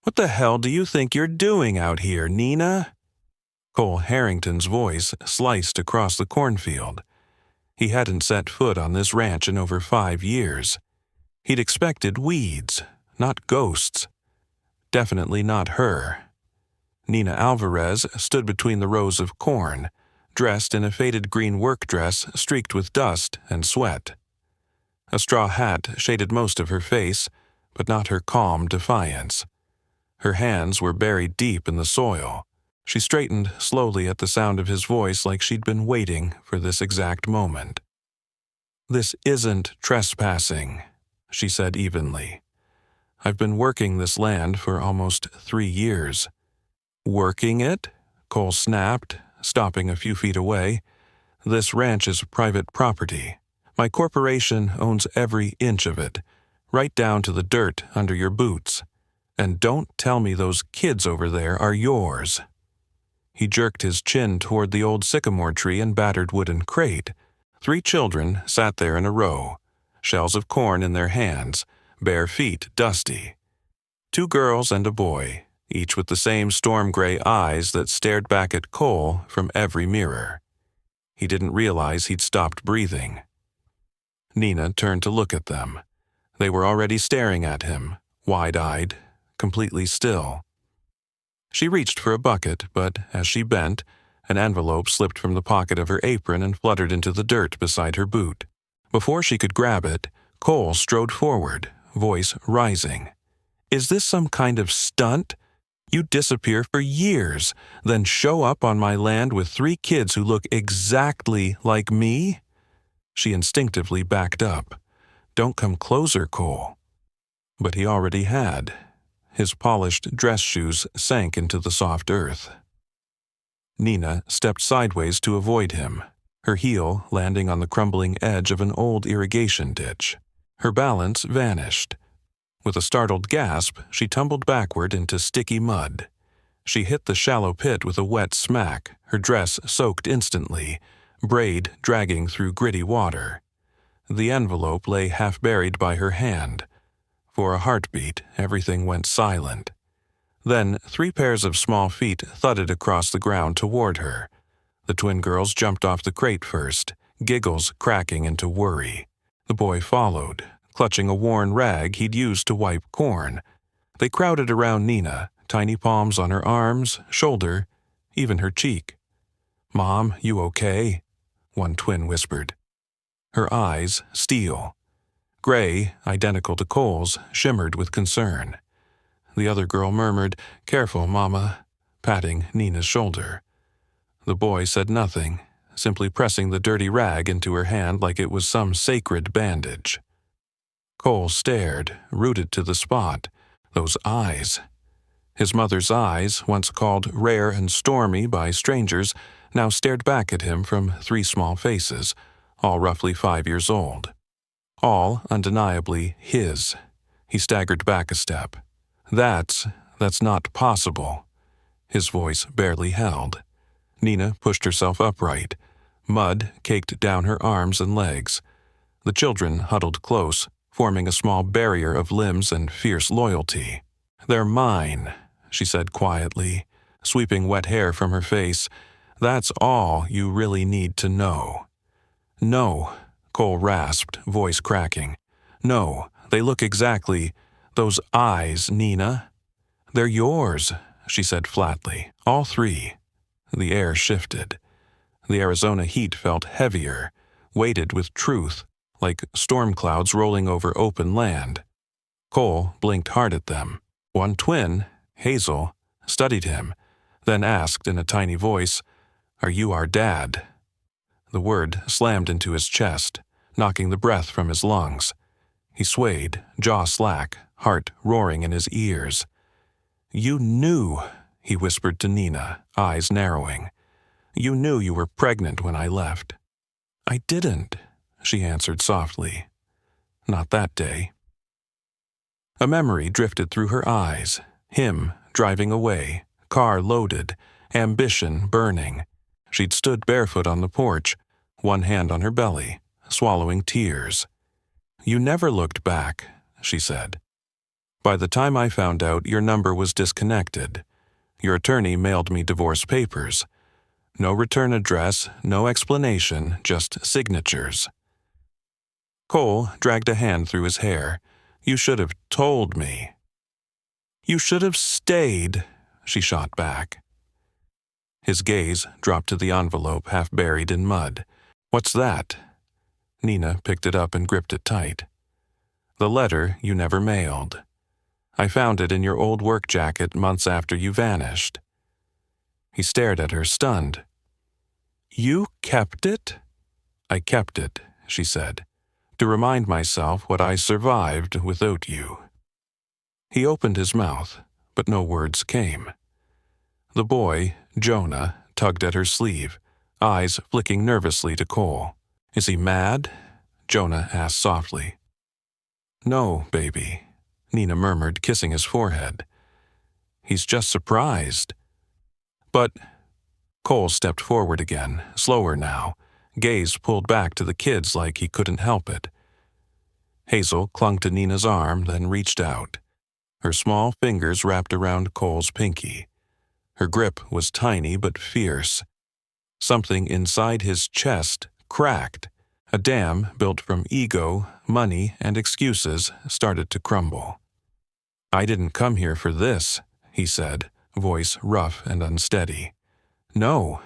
"What the hell do you think you're doing out here, Nina?" Cole Harrington's voice sliced across the cornfield. He hadn't set foot on this ranch in over 5 years. He'd expected weeds, not ghosts. Definitely not her. Nina Alvarez stood between the rows of corn, dressed in a faded green work dress streaked with dust and sweat. A straw hat shaded most of her face, but not her calm defiance. Her hands were buried deep in the soil. She straightened slowly at the sound of his voice like she'd been waiting for this exact moment. "This isn't trespassing," she said evenly. "I've been working this land for almost 3 years. "Working it?" Cole snapped, stopping a few feet away. "This ranch is private property. My corporation owns every inch of it, right down to the dirt under your boots. And don't tell me those kids over there are yours." He jerked his chin toward the old sycamore tree and battered wooden crate. 3 children sat there in a row, shells of corn in their hands, bare feet dusty. 2 girls and a boy, each with the same storm-gray eyes that stared back at Cole from every mirror. He didn't realize he'd stopped breathing. Nina turned to look at them. They were already staring at him, wide-eyed, completely still. She reached for a bucket, but as she bent, an envelope slipped from the pocket of her apron and fluttered into the dirt beside her boot. Before she could grab it, Cole strode forward, voice rising. "Is this some kind of stunt? You disappear for years, then show up on my land with 3 kids who look exactly like me?" She instinctively backed up. "Don't come closer, Cole." But he already had. His polished dress shoes sank into the soft earth. Nina stepped sideways to avoid him, her heel landing on the crumbling edge of an old irrigation ditch. Her balance vanished. With a startled gasp, she tumbled backward into sticky mud. She hit the shallow pit with a wet smack, her dress soaked instantly, braid dragging through gritty water. The envelope lay half-buried by her hand. For a heartbeat, everything went silent. Then 3 pairs of small feet thudded across the ground toward her. The twin girls jumped off the crate first, giggles cracking into worry. The boy followed, clutching a worn rag he'd used to wipe corn. They crowded around Nina, tiny palms on her arms, shoulder, even her cheek. "Mom, you okay?" one twin whispered. Her eyes, steel. Gray, identical to Cole's, shimmered with concern. The other girl murmured, "Careful, Mama," patting Nina's shoulder. The boy said nothing, simply pressing the dirty rag into her hand like it was some sacred bandage. Cole stared, rooted to the spot. Those eyes. His mother's eyes, once called rare and stormy by strangers, now stared back at him from 3 small faces, all roughly 5 years old. All undeniably his. He staggered back a step. That's not possible." His voice barely held. Nina pushed herself upright. Mud caked down her arms and legs. The children huddled close, forming a small barrier of limbs and fierce loyalty. "They're mine," she said quietly, sweeping wet hair from her face. "That's all you really need to know." "No," Cole rasped, voice cracking. "No, they look exactly... Those eyes, Nina." "They're yours," she said flatly. "All 3. The air shifted. The Arizona heat felt heavier, weighted with truth, like storm clouds rolling over open land. Cole blinked hard at them. One twin, Hazel, studied him, then asked in a tiny voice, "Are you our dad?" The word slammed into his chest, knocking the breath from his lungs. He swayed, jaw slack, heart roaring in his ears. "You knew," he whispered to Nina, eyes narrowing. "You knew you were pregnant when I left." "I didn't," she answered softly. "Not that day." A memory drifted through her eyes, him driving away, car loaded, ambition burning. She'd stood barefoot on the porch, one hand on her belly, swallowing tears. "You never looked back," she said. By the time I found out, your number was disconnected. Your attorney mailed me divorce papers. No return address, no explanation, just signatures. Cole dragged a hand through his hair. You should have told me. You should have stayed, she shot back. His gaze dropped to the envelope half buried in mud. What's that? Nina picked it up and gripped it tight. The letter you never mailed. I found it in your old work jacket months after you vanished. He stared at her, stunned. You kept it? I kept it, she said, to remind myself what I survived without you. He opened his mouth, but no words came. The boy, Jonah, tugged at her sleeve, eyes flicking nervously to Cole. Is he mad? Jonah asked softly. No, baby, Nina murmured, kissing his forehead. He's just surprised. But Cole stepped forward again, slower now, gaze pulled back to the kids like he couldn't help it. Hazel clung to Nina's arm, then reached out. Her small fingers wrapped around Cole's pinky. Her grip was tiny but fierce. Something inside his chest cracked. A dam built from ego, money, and excuses started to crumble. I didn't come here for this, he said, voice rough and unsteady. No,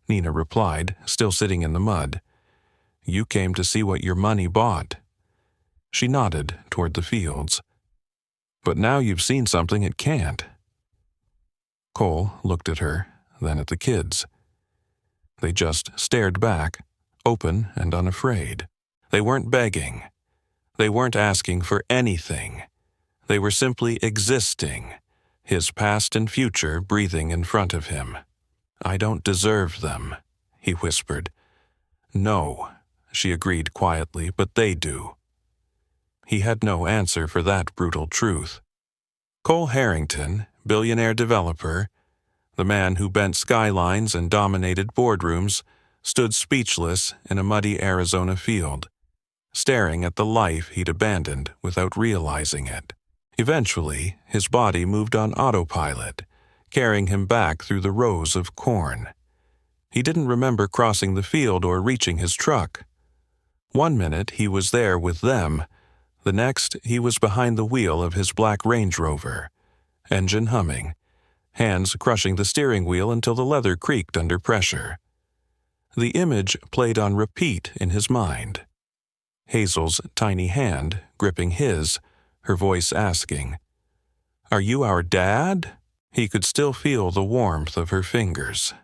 Nina replied, still sitting in the mud. You came to see what your money bought. She nodded toward the fields. But now you've seen something it can't. Cole looked at her, then at the kids. They just stared back, open and unafraid. They weren't begging. They weren't asking for anything. They were simply existing, his past and future breathing in front of him. I don't deserve them, he whispered. No, she agreed quietly, but they do. He had no answer for that brutal truth. Cole Harrington, billionaire developer, the man who bent skylines and dominated boardrooms, stood speechless in a muddy Arizona field, staring at the life he'd abandoned without realizing it. Eventually, his body moved on autopilot, carrying him back through the rows of corn. He didn't remember crossing the field or reaching his truck. One minute he was there with them, the next he was behind the wheel of his black Range Rover, engine humming, hands crushing the steering wheel until the leather creaked under pressure. The image played on repeat in his mind. Hazel's tiny hand gripping his, her voice asking, Are you our dad? He could still feel the warmth of her fingers.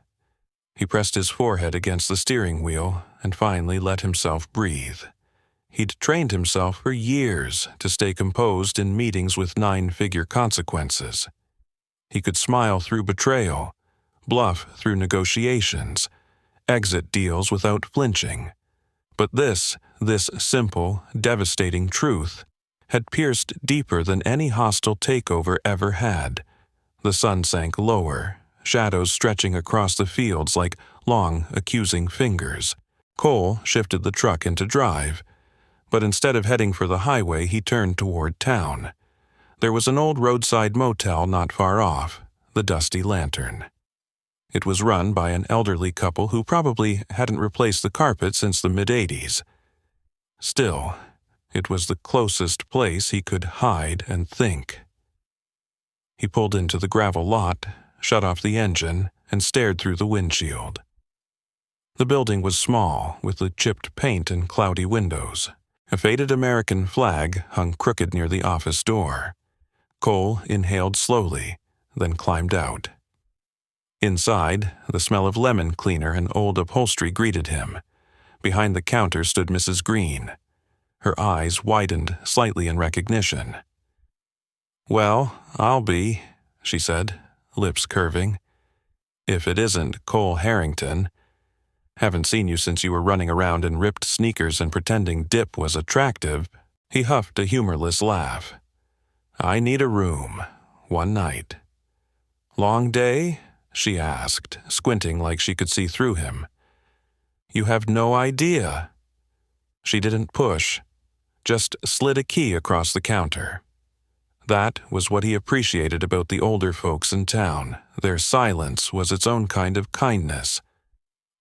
He pressed his forehead against the steering wheel and finally let himself breathe. He'd trained himself for years to stay composed in meetings with 9-figure consequences. He could smile through betrayal, bluff through negotiations, exit deals without flinching. But this simple, devastating truth had pierced deeper than any hostile takeover ever had. The sun sank lower, shadows stretching across the fields like long, accusing fingers. Cole shifted the truck into drive, but instead of heading for the highway, he turned toward town. There was an old roadside motel not far off, the Dusty Lantern. It was run by an elderly couple who probably hadn't replaced the carpet since the mid-'80s. Still, it was the closest place he could hide and think. He pulled into the gravel lot, shut off the engine, and stared through the windshield. The building was small, with the chipped paint and cloudy windows. A faded American flag hung crooked near the office door. Cole inhaled slowly, then climbed out. Inside, the smell of lemon cleaner and old upholstery greeted him. Behind the counter stood Mrs. Green. Her eyes widened slightly in recognition. Well, I'll be, she said, lips curving. If it isn't Cole Harrington. Haven't seen you since you were running around in ripped sneakers and pretending dip was attractive. He huffed a humorless laugh. I need a room. One night. Long day? She asked, squinting like she could see through him. You have no idea. She didn't push, just slid a key across the counter. That was what he appreciated about the older folks in town. Their silence was its own kind of kindness.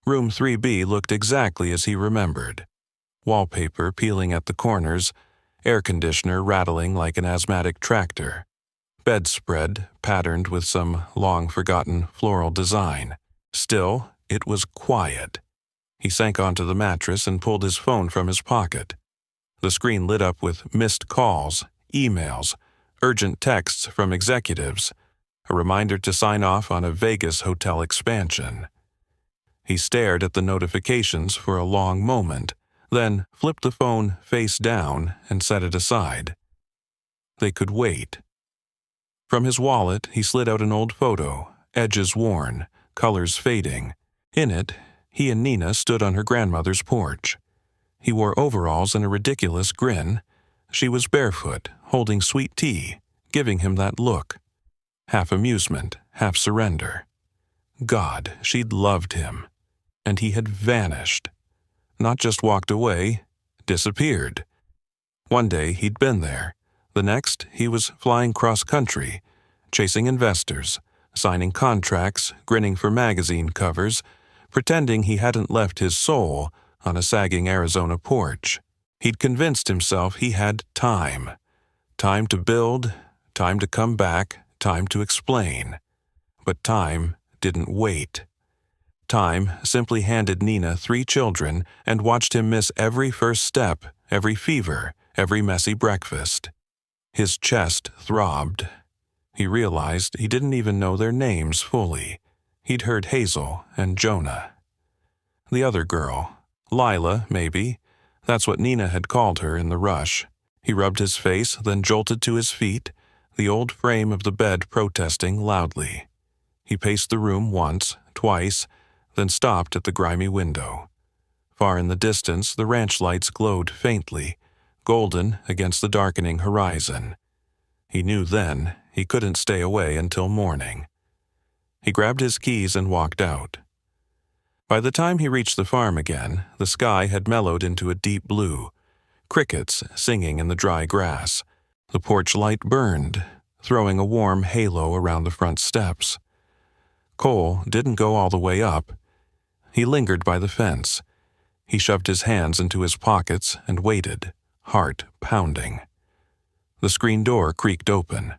Room 3B looked exactly as he remembered. Wallpaper peeling at the corners, air conditioner rattling like an asthmatic tractor, bedspread patterned with some long-forgotten floral design. Still, it was quiet. He sank onto the mattress and pulled his phone from his pocket. The screen lit up with missed calls, emails, urgent texts from executives, a reminder to sign off on a Vegas hotel expansion. He stared at the notifications for a long moment, then flipped the phone face down and set it aside. They could wait. From his wallet, he slid out an old photo, edges worn, colors fading. In it, he and Nina stood on her grandmother's porch. He wore overalls and a ridiculous grin. She was barefoot, holding sweet tea, giving him that look. Half amusement, half surrender. God, she'd loved him. And he had vanished. Not just walked away, disappeared. One day he'd been there. The next, he was flying cross-country, chasing investors, signing contracts, grinning for magazine covers, pretending he hadn't left his soul on a sagging Arizona porch. He'd convinced himself he had time. Time to build, time to come back, time to explain. But time didn't wait. Time simply handed Nina 3 children and watched him miss every first step, every fever, every messy breakfast. His chest throbbed. He realized he didn't even know their names fully. He'd heard Hazel and Jonah. The other girl, Lila, maybe. That's what Nina had called her in the rush. He rubbed his face, then jolted to his feet, the old frame of the bed protesting loudly. He paced the room once, twice, then stopped at the grimy window. Far in the distance, the ranch lights glowed faintly, golden against the darkening horizon. He knew then he couldn't stay away until morning. He grabbed his keys and walked out. By the time he reached the farm again, the sky had mellowed into a deep blue, crickets singing in the dry grass. The porch light burned, throwing a warm halo around the front steps. Cole didn't go all the way up. He lingered by the fence. He shoved his hands into his pockets and waited, heart pounding. The screen door creaked open.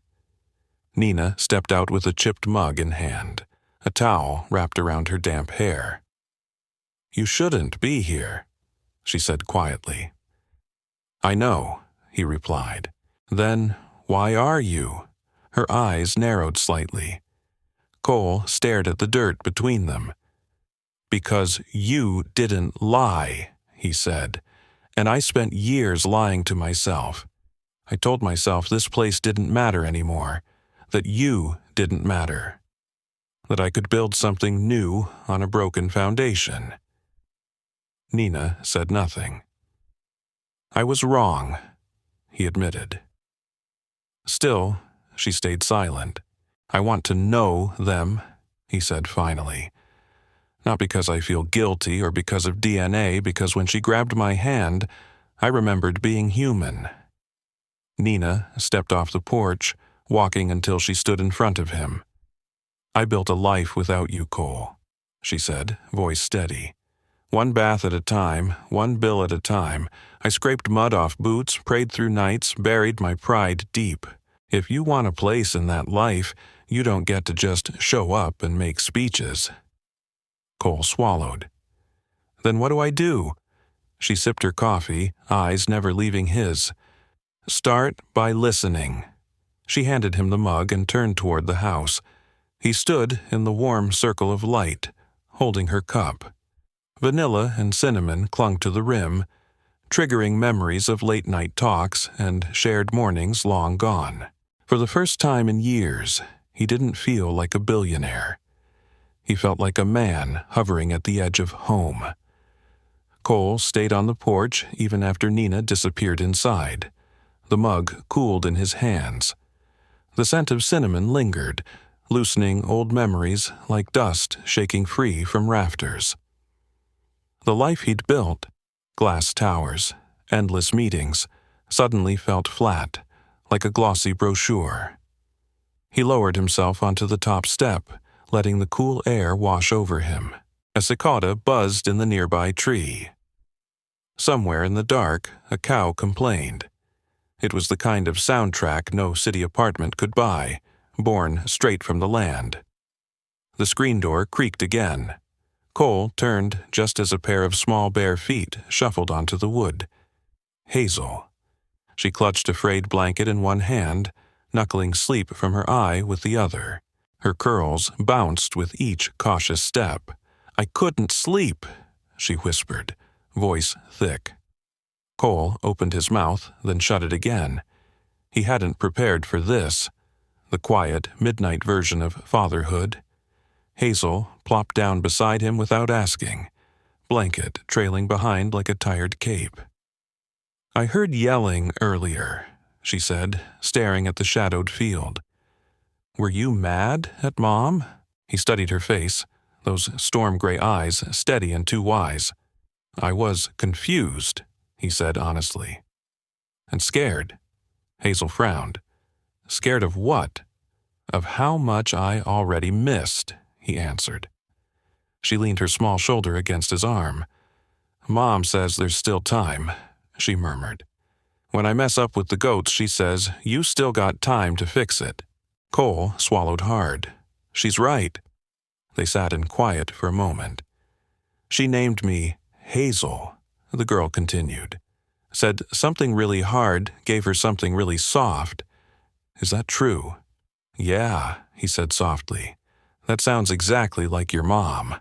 Nina stepped out with a chipped mug in hand, a towel wrapped around her damp hair. "You shouldn't be here," she said quietly. "I know," he replied. "Then why are you?" Her eyes narrowed slightly. Cole stared at the dirt between them. "Because you didn't lie," he said, "and I spent years lying to myself. I told myself this place didn't matter anymore, that you didn't matter, that I could build something new on a broken foundation." Nina said nothing. "I was wrong," he admitted. Still, she stayed silent. "I want to know them," he said finally. "Not because I feel guilty or because of DNA, because when she grabbed my hand, I remembered being human." Nina stepped off the porch, walking until she stood in front of him. "I built a life without you, Cole," she said, voice steady. "One bath at a time, one bill at a time. I scraped mud off boots, prayed through nights, buried my pride deep. If you want a place in that life, you don't get to just show up and make speeches." Cole swallowed. "Then what do I do?" She sipped her coffee, eyes never leaving his. "Start by listening." She handed him the mug and turned toward the house. He stood in the warm circle of light, holding her cup. Vanilla and cinnamon clung to the rim, triggering memories of late-night talks and shared mornings long gone. For the first time in years, he didn't feel like a billionaire. He felt like a man hovering at the edge of home. Cole stayed on the porch even after Nina disappeared inside. The mug cooled in his hands. The scent of cinnamon lingered, loosening old memories like dust shaking free from rafters. The life he'd built, glass towers, endless meetings, suddenly felt flat, like a glossy brochure. He lowered himself onto the top step, letting the cool air wash over him. A cicada buzzed in the nearby tree. Somewhere in the dark, a cow complained. It was the kind of soundtrack no city apartment could buy, born straight from the land. The screen door creaked again. Cole turned just as a pair of small bare feet shuffled onto the wood. Hazel. She clutched a frayed blanket in one hand, knuckling sleep from her eye with the other. Her curls bounced with each cautious step. "I couldn't sleep," she whispered, voice thick. Cole opened his mouth, then shut it again. He hadn't prepared for this, the quiet, midnight version of fatherhood. Hazel plopped down beside him without asking, blanket trailing behind like a tired cape. "I heard yelling earlier," she said, staring at the shadowed field. "Were you mad at Mom?" He studied her face, those storm-gray eyes steady and too wise. "I was confused," he said honestly. "And scared." Hazel frowned. "Scared of what?" "Of how much I already missed," he answered. She leaned her small shoulder against his arm. "Mom says there's still time," she murmured. "When I mess up with the goats, she says, you still got time to fix it." Cole swallowed hard. "She's right." They sat in quiet for a moment. "She named me Hazel," the girl continued. "Said something really hard gave her something really soft. Is that true?" "Yeah," he said softly. "That sounds exactly like your mom."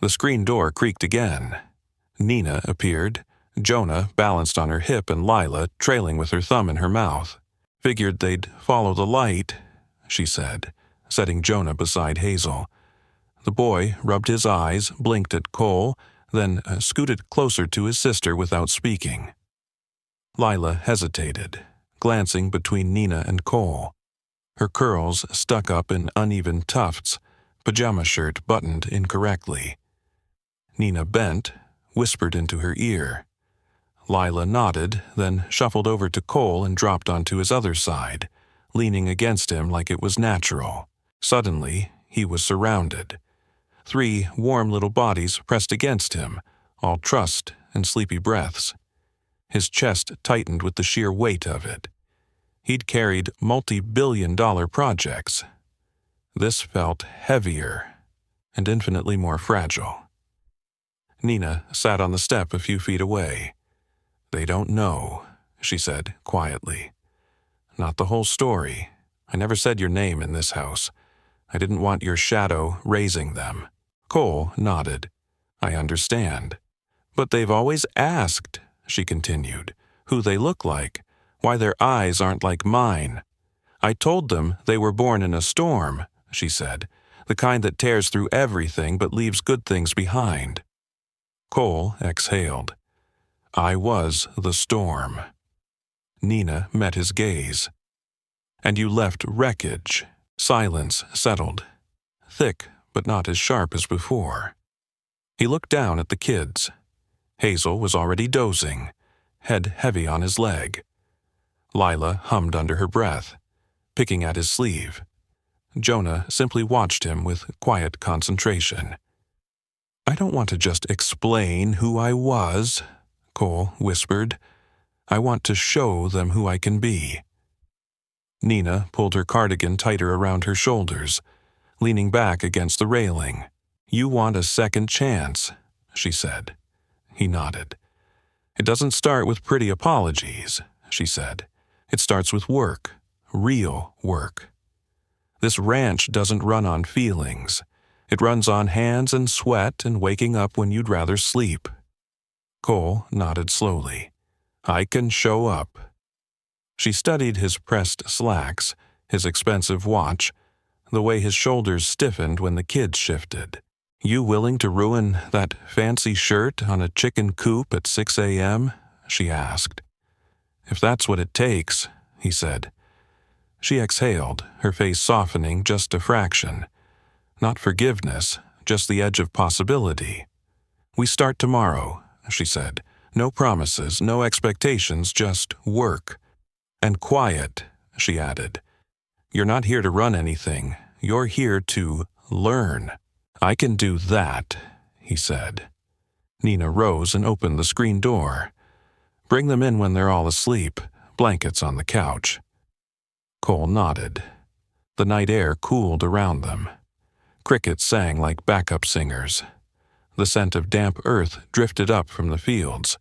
The screen door creaked again. Nina appeared, Jonah balanced on her hip and Lila trailing with her thumb in her mouth. "Figured they'd follow the light," she said, setting Jonah beside Hazel. The boy rubbed his eyes, blinked at Cole, then scooted closer to his sister without speaking. Lila hesitated, glancing between Nina and Cole. Her curls stuck up in uneven tufts, pajama shirt buttoned incorrectly. Nina bent, whispered into her ear. Lila nodded, then shuffled over to Cole and dropped onto his other side, leaning against him like it was natural. Suddenly, he was surrounded. 3 warm little bodies pressed against him, all trust and sleepy breaths. His chest tightened with the sheer weight of it. He'd carried multi-billion-dollar projects. This felt heavier and infinitely more fragile. Nina sat on the step a few feet away. "They don't know," she said quietly. "Not the whole story. I never said your name in this house. I didn't want your shadow raising them." Cole nodded. "I understand. But they've always asked," she continued, "who they look like, why their eyes aren't like mine. I told them they were born in a storm," she said, "the kind that tears through everything but leaves good things behind." Cole exhaled. "I was the storm." Nina met his gaze. "And you left wreckage." Silence settled, thick but not as sharp as before. He looked down at the kids. Hazel was already dozing, head heavy on his leg. Lila hummed under her breath, picking at his sleeve. Jonah simply watched him with quiet concentration. "I don't want to just explain who I was," Cole whispered. "I want to show them who I can be." Nina pulled her cardigan tighter around her shoulders, leaning back against the railing. "You want a second chance," she said. He nodded. "It doesn't start with pretty apologies," she said. "It starts with work, real work. This ranch doesn't run on feelings. It runs on hands and sweat and waking up when you'd rather sleep." Cole nodded slowly. "I can show up." She studied his pressed slacks, his expensive watch, the way his shoulders stiffened when the kids shifted. "You willing to ruin that fancy shirt on a chicken coop at 6 a.m.? She asked. "If that's what it takes," he said. She exhaled, her face softening just a fraction. Not forgiveness, just the edge of possibility. "We start tomorrow," she said. "No promises, no expectations, just work." And quiet, she added. You're not here to run anything. You're here to learn. I can do that, he said. Nina rose and opened the screen door. Bring them in when they're all asleep, blankets on the couch. Cole nodded. The night air cooled around them. Crickets sang like backup singers. The scent of damp earth drifted up from the fields.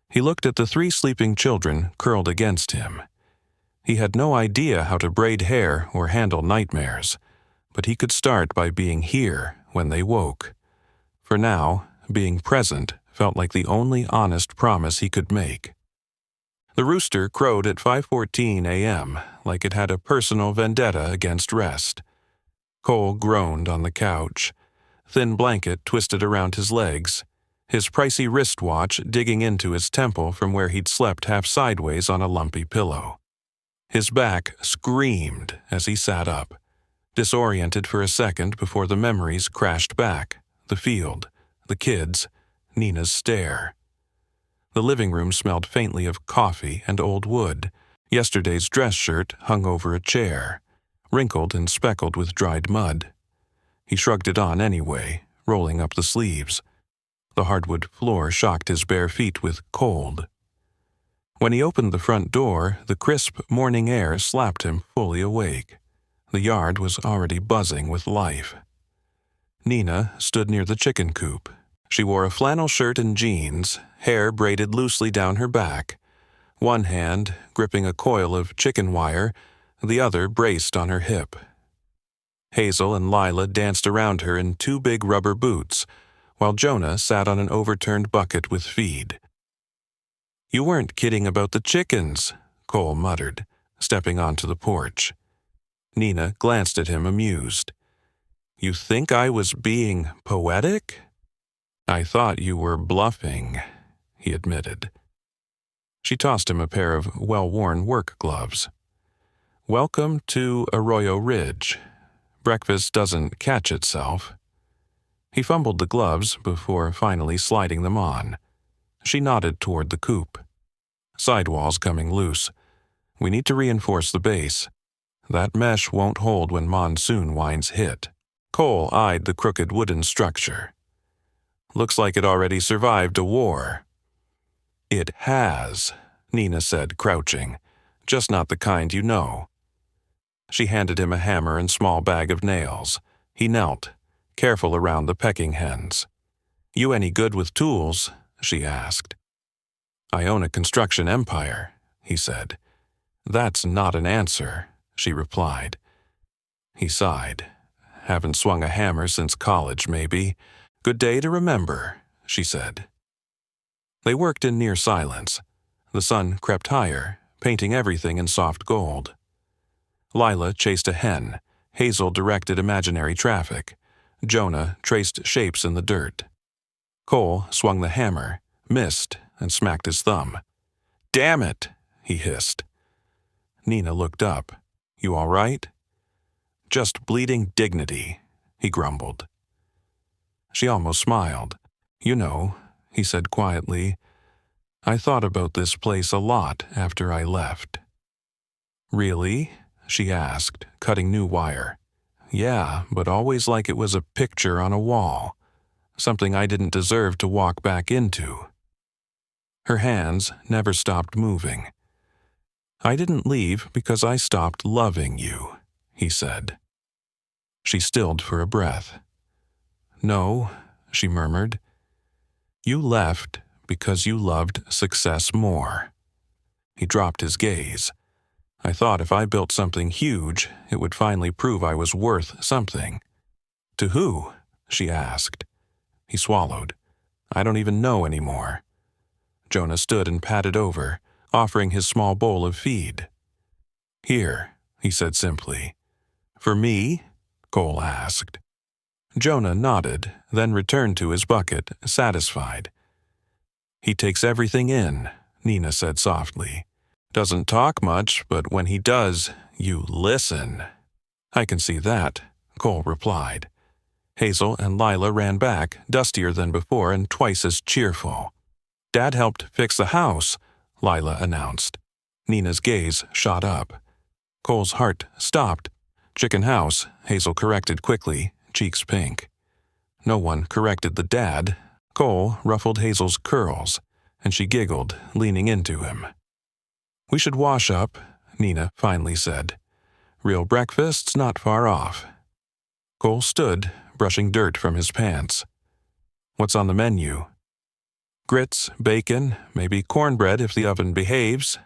He looked at the 3 sleeping children curled against him. He had no idea how to braid hair or handle nightmares, but he could start by being here when they woke. For now, being present felt like the only honest promise he could make. The rooster crowed at 5:14 a.m. like it had a personal vendetta against rest. Cole groaned on the couch, thin blanket twisted around his legs, his pricey wristwatch digging into his temple from where he'd slept half sideways on a lumpy pillow. His back screamed as he sat up, disoriented for a second before the memories crashed back, the field, the kids, Nina's stare. The living room smelled faintly of coffee and old wood. Yesterday's dress shirt hung over a chair, wrinkled and speckled with dried mud. He shrugged it on anyway, rolling up the sleeves. The hardwood floor shocked his bare feet with cold. When he opened the front door, the crisp morning air slapped him fully awake. The yard was already buzzing with life. Nina stood near the chicken coop. She wore a flannel shirt and jeans, hair braided loosely down her back, one hand gripping a coil of chicken wire, the other braced on her hip. Hazel and Lila danced around her in 2 big rubber boots, while Jonah sat on an overturned bucket with feed. You weren't kidding about the chickens, Cole muttered, stepping onto the porch. Nina glanced at him amused. You think I was being poetic? I thought you were bluffing, he admitted. She tossed him a pair of well-worn work gloves. Welcome to Arroyo Ridge. Breakfast doesn't catch itself. He fumbled the gloves before finally sliding them on. She nodded toward the coop. Sidewalls coming loose. We need to reinforce the base. That mesh won't hold when monsoon winds hit. Cole eyed the crooked wooden structure. Looks like it already survived a war. It has, Nina said, crouching. Just not the kind you know. She handed him a hammer and small bag of nails. He knelt, careful around the pecking hens. You any good with tools? She asked. I own a construction empire, he said. That's not an answer, she replied. He sighed. Haven't swung a hammer since college, maybe. Good day to remember, she said. They worked in near silence. The sun crept higher, painting everything in soft gold. Lila chased a hen. Hazel directed imaginary traffic. Jonah traced shapes in the dirt. Cole swung the hammer, missed, and smacked his thumb. Damn it, he hissed. Nina looked up. You all right? Just bleeding dignity, he grumbled. She almost smiled. You know, he said quietly, I thought about this place a lot after I left. Really? She asked, cutting new wire. Yeah, but always like it was a picture on a wall. Something I didn't deserve to walk back into. Her hands never stopped moving. I didn't leave because I stopped loving you, he said. She stilled for a breath. No, she murmured. You left because you loved success more. He dropped his gaze. I thought if I built something huge, it would finally prove I was worth something. To who? She asked. He swallowed. I don't even know anymore. Jonah stood and patted over, offering his small bowl of feed. Here, he said simply. For me? Cole asked. Jonah nodded, then returned to his bucket, satisfied. He takes everything in, Nina said softly. Doesn't talk much, but when he does, you listen. I can see that, Cole replied. Hazel and Lila ran back, dustier than before and twice as cheerful. Dad helped fix the house, Lila announced. Nina's gaze shot up. Cole's heart stopped. Chicken house, Hazel corrected quickly, cheeks pink. No one corrected the dad. Cole ruffled Hazel's curls, and she giggled, leaning into him. "We should wash up," Nina finally said. "Real breakfast's not far off." Cole stood, brushing dirt from his pants. "What's on the menu?" "Grits, bacon, maybe cornbread if the oven behaves."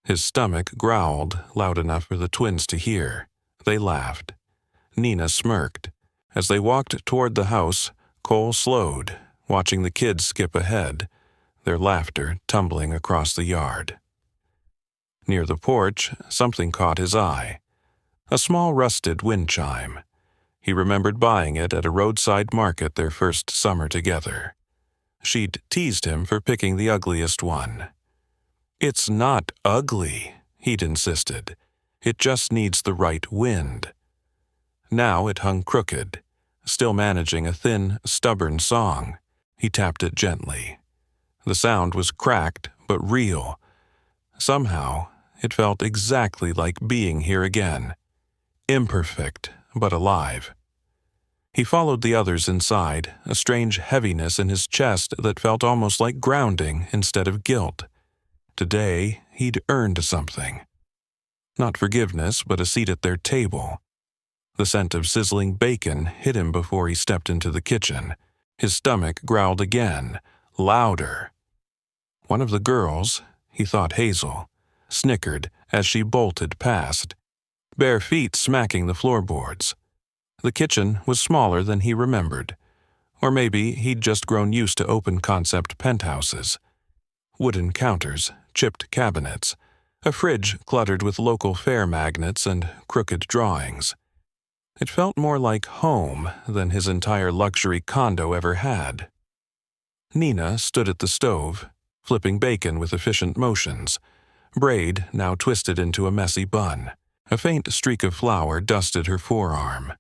His stomach growled, loud enough for the twins to hear. They laughed. Nina smirked. As they walked toward the house, Cole slowed, watching the kids skip ahead, their laughter tumbling across the yard. Near the porch, something caught his eye. A small rusted wind chime. He remembered buying it at a roadside market their first summer together. She'd teased him for picking the ugliest one. "It's not ugly," he'd insisted. "It just needs the right wind." Now it hung crooked, still managing a thin, stubborn song. He tapped it gently. The sound was cracked, but real. Somehow, it felt exactly like being here again. Imperfect, but alive. He followed the others inside, a strange heaviness in his chest that felt almost like grounding instead of guilt. Today, he'd earned something. Not forgiveness, but a seat at their table. The scent of sizzling bacon hit him before he stepped into the kitchen. His stomach growled again, louder. One of the girls, he thought Hazel, snickered as she bolted past, bare feet smacking the floorboards. The kitchen was smaller than he remembered. Or maybe he'd just grown used to open-concept penthouses. Wooden counters, chipped cabinets, a fridge cluttered with local fair magnets and crooked drawings. It felt more like home than his entire luxury condo ever had. Nina stood at the stove, flipping bacon with efficient motions, braid now twisted into a messy bun. A faint streak of flour dusted her forearm.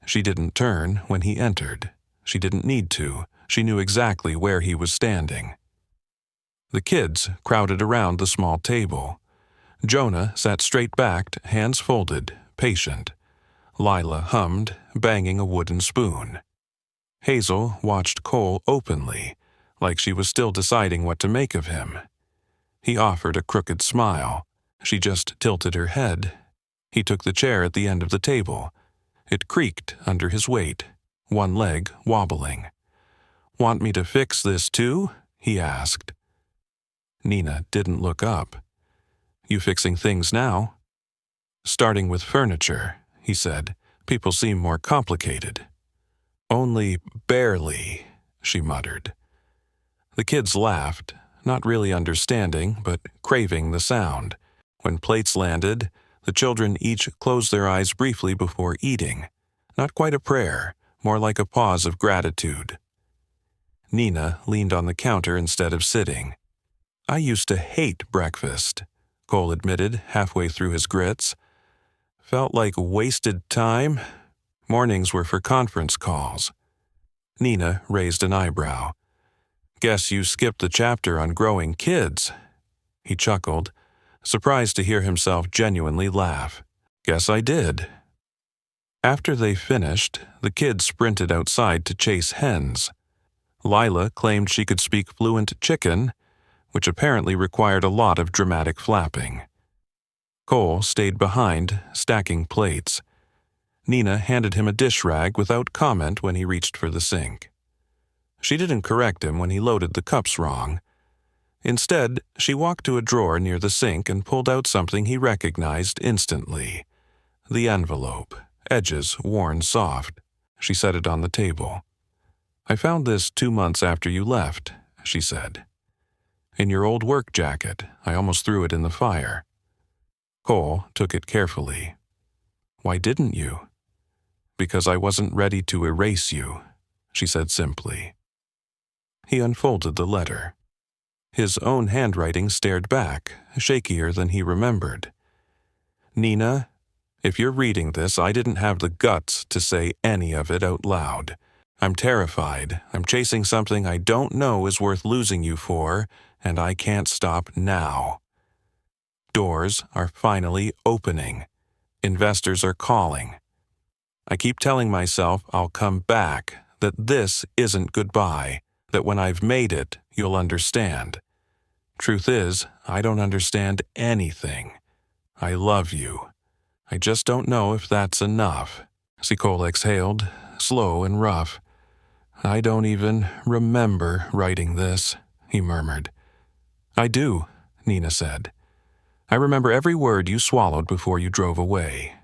She didn't turn when he entered. She didn't need to. She knew exactly where he was standing. The kids crowded around the small table. Jonah sat straight-backed, hands folded, patient. Lila hummed, banging a wooden spoon. Hazel watched Cole openly, like she was still deciding what to make of him. He offered a crooked smile. She just tilted her head. He took the chair at the end of the table. It creaked under his weight, one leg wobbling. "Want me to fix this too?" he asked. Nina didn't look up. "You fixing things now?" "Starting with furniture," he said. "People seem more complicated." "Only barely," she muttered. The kids laughed, not really understanding, but craving the sound. When plates landed, the children each closed their eyes briefly before eating. Not quite a prayer, more like a pause of gratitude. Nina leaned on the counter instead of sitting. "I used to hate breakfast," Cole admitted halfway through his grits. "Felt like wasted time. Mornings were for conference calls." Nina raised an eyebrow. "Guess you skipped the chapter on growing kids." He chuckled, surprised to hear himself genuinely laugh. "Guess I did." After they finished, the kids sprinted outside to chase hens. Lila claimed she could speak fluent chicken, which apparently required a lot of dramatic flapping. Cole stayed behind, stacking plates. Nina handed him a dish rag without comment when he reached for the sink. She didn't correct him when he loaded the cups wrong. Instead, she walked to a drawer near the sink and pulled out something he recognized instantly. The envelope, edges worn soft. She set it on the table. "I found this 2 months after you left," she said. "In your old work jacket. I almost threw it in the fire." Cole took it carefully. "Why didn't you?" "Because I wasn't ready to erase you," she said simply. He unfolded the letter. His own handwriting stared back, shakier than he remembered. "Nina, if you're reading this, I didn't have the guts to say any of it out loud. I'm terrified. I'm chasing something I don't know is worth losing you for, and I can't stop now." Doors are finally opening. Investors are calling. I keep telling myself I'll come back, that this isn't goodbye, that when I've made it, you'll understand. Truth is, I don't understand anything. I love you. I just don't know if that's enough. Cole exhaled, slow and rough. I don't even remember writing this, he murmured. I do, Nina said. I remember every word you swallowed before you drove away.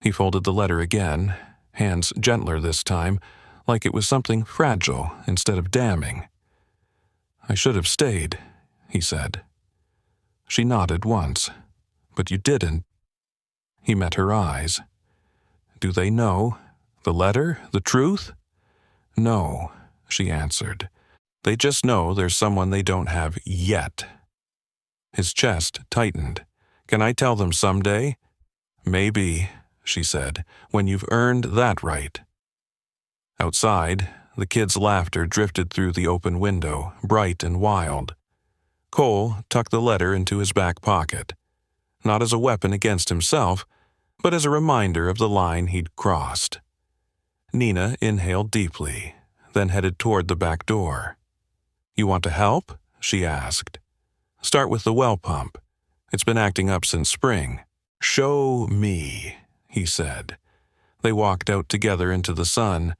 He folded the letter again, hands gentler this time, like it was something fragile instead of damning. I should have stayed, he said. She nodded once. But you didn't. He met her eyes. Do they know? The letter? The truth? No, she answered. They just know there's someone they don't have yet. His chest tightened. Can I tell them someday? Maybe, she said, when you've earned that right. Outside, the kids' laughter drifted through the open window, bright and wild. Cole tucked the letter into his back pocket, not as a weapon against himself, but as a reminder of the line he'd crossed. Nina inhaled deeply, then headed toward the back door. You want to help? She asked. Start with the well pump. It's been acting up since spring. Show me, he said. They walked out together into the sun,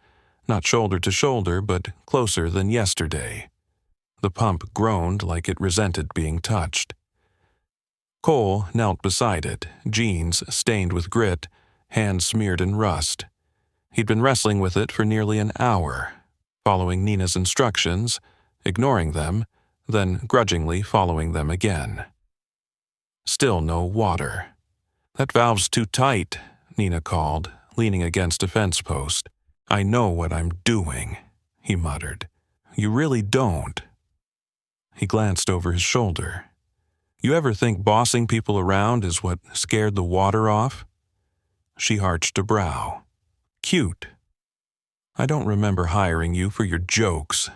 not shoulder to shoulder, but closer than yesterday. The pump groaned like it resented being touched. Cole knelt beside it, jeans stained with grit, hands smeared in rust. He'd been wrestling with it for nearly an hour, following Nina's instructions, ignoring them, then grudgingly following them again. Still no water. That valve's too tight, Nina called, leaning against a fence post. I know what I'm doing, he muttered. You really don't. He glanced over his shoulder. You ever think bossing people around is what scared the water off? She arched a brow. Cute. I don't remember hiring you for your jokes.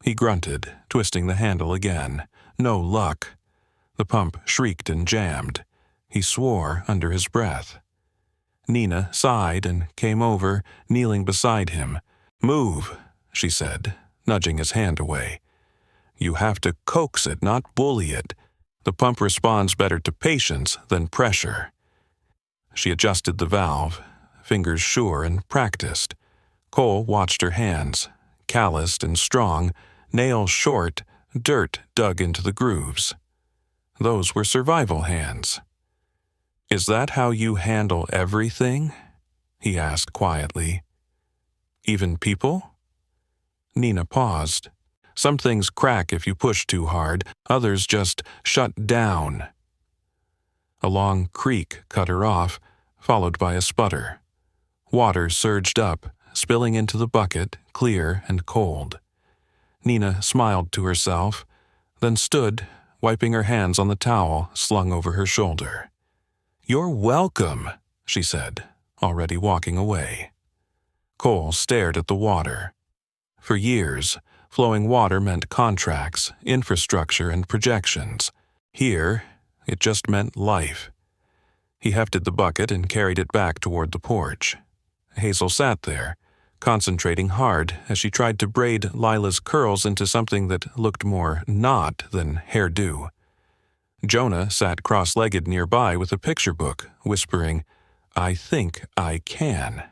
He grunted, twisting the handle again. No luck. The pump shrieked and jammed. He swore under his breath. Nina sighed and came over, kneeling beside him. Move, she said, nudging his hand away. You have to coax it, not bully it. The pump responds better to patience than pressure. She adjusted the valve, fingers sure and practiced. Cole watched her hands, calloused and strong, nails short, dirt dug into the grooves. Those were survival hands. Is that how you handle everything? He asked quietly. Even people? Nina paused. Some things crack if you push too hard, others just shut down. A long creak cut her off, followed by a sputter. Water surged up, spilling into the bucket, clear and cold. Nina smiled to herself, then stood, wiping her hands on the towel slung over her shoulder. You're welcome, she said, already walking away. Cole stared at the water. For years, flowing water meant contracts, infrastructure, and projections. Here, it just meant life. He hefted the bucket and carried it back toward the porch. Hazel sat there, concentrating hard as she tried to braid Lila's curls into something that looked more knot than hairdo. Jonah sat cross-legged nearby with a picture book, whispering, I think I can.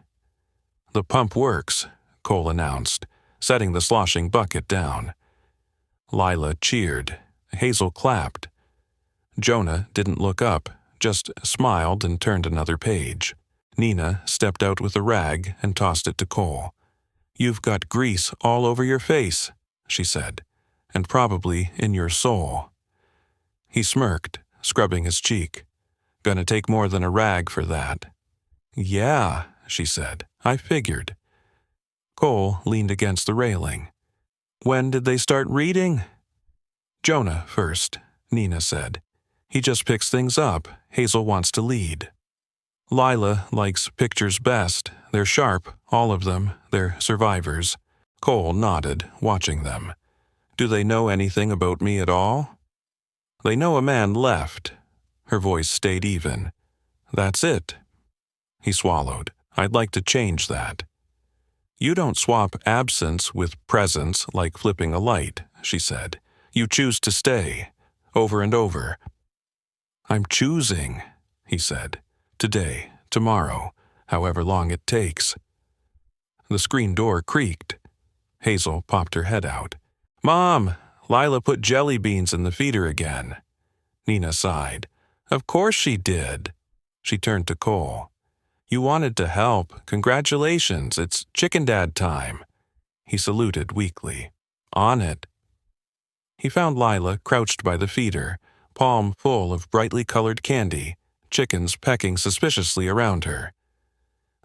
The pump works, Cole announced, setting the sloshing bucket down. Lila cheered. Hazel clapped. Jonah didn't look up, just smiled and turned another page. Nina stepped out with a rag and tossed it to Cole. You've got grease all over your face, she said, and probably in your soul. He smirked, scrubbing his cheek. Gonna take more than a rag for that. Yeah, she said. I figured. Cole leaned against the railing. When did they start reading? Jonah first, Nina said. He just picks things up. Hazel wants to lead. Lila likes pictures best. They're sharp, all of them. They're survivors. Cole nodded, watching them. Do they know anything about me at all? They know a man left, Her voice stayed even. That's it. He swallowed. I'd like to change that. You don't swap absence with presence like flipping a light, she said. You choose to stay, over and over. I'm choosing, he said. Today, tomorrow, however long it takes. The screen door creaked. Hazel popped her head out. Mom, Lila put jelly beans in the feeder again. Nina sighed. Of course she did. She turned to Cole. You wanted to help. Congratulations, it's Chicken Dad time. He saluted weakly. On it. He found Lila crouched by the feeder, palm full of brightly colored candy, chickens pecking suspiciously around her.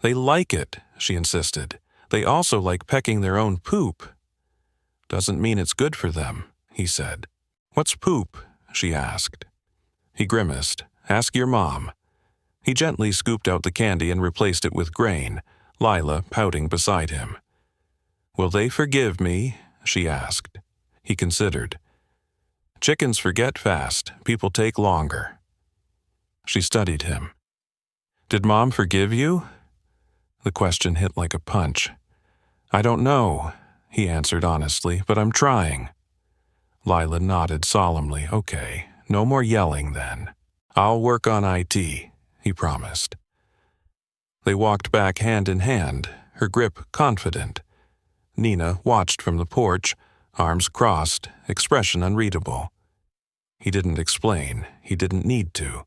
They like it, she insisted. They also like pecking their own poop. Doesn't mean it's good for them, he said. What's poop? She asked. He grimaced. Ask your mom. He gently scooped out the candy and replaced it with grain, Lila pouting beside him. Will they forgive me? She asked. He considered. Chickens forget fast. People take longer. She studied him. Did Mom forgive you? The question hit like a punch. I don't know, he answered honestly, but I'm trying. Lila nodded solemnly. Okay, no more yelling then. I'll work on IT, he promised. They walked back hand in hand, her grip confident. Nina watched from the porch, arms crossed, expression unreadable. He didn't explain. He didn't need to.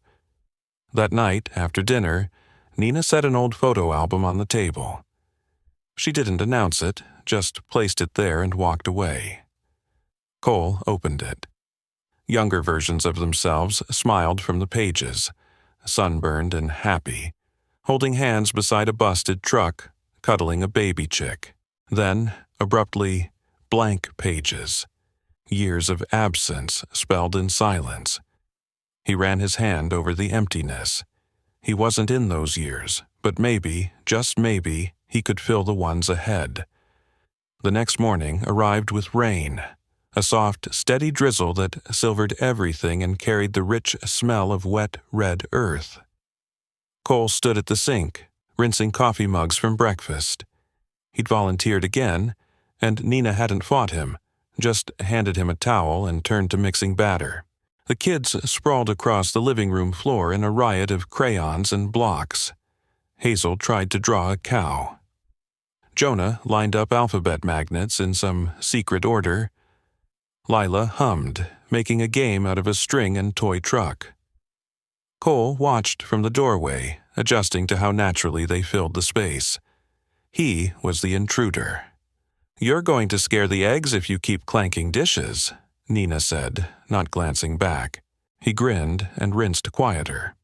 That night, after dinner, Nina set an old photo album on the table. She didn't announce it, just placed it there and walked away. Cole opened it. Younger versions of themselves smiled from the pages, sunburned and happy, holding hands beside a busted truck, cuddling a baby chick. Then, abruptly, blank pages. Years of absence spelled in silence. He ran his hand over the emptiness. He wasn't in those years, but maybe, just maybe, he could fill the ones ahead. The next morning arrived with rain, a soft, steady drizzle that silvered everything and carried the rich smell of wet, red earth. Cole stood at the sink, rinsing coffee mugs from breakfast. He'd volunteered again, and Nina hadn't fought him, just handed him a towel and turned to mixing batter. The kids sprawled across the living room floor in a riot of crayons and blocks. Hazel tried to draw a cow. Jonah lined up alphabet magnets in some secret order. Lila hummed, making a game out of a string and toy truck. Cole watched from the doorway, adjusting to how naturally they filled the space. He was the intruder. You're going to scare the eggs if you keep clanking dishes, Nina said, not glancing back. He grinned and rinsed quieter.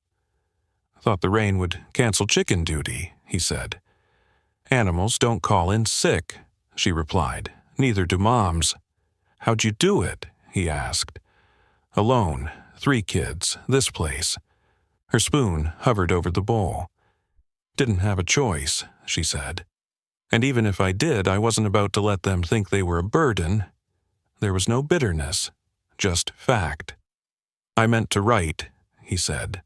Thought the rain would cancel chicken duty, he said. Animals don't call in sick, she replied. Neither do moms. How'd you do it? He asked. Alone, 3 kids, this place. Her spoon hovered over the bowl. Didn't have a choice, she said. And even if I did, I wasn't about to let them think they were a burden. There was no bitterness, just fact. I meant to write, he said.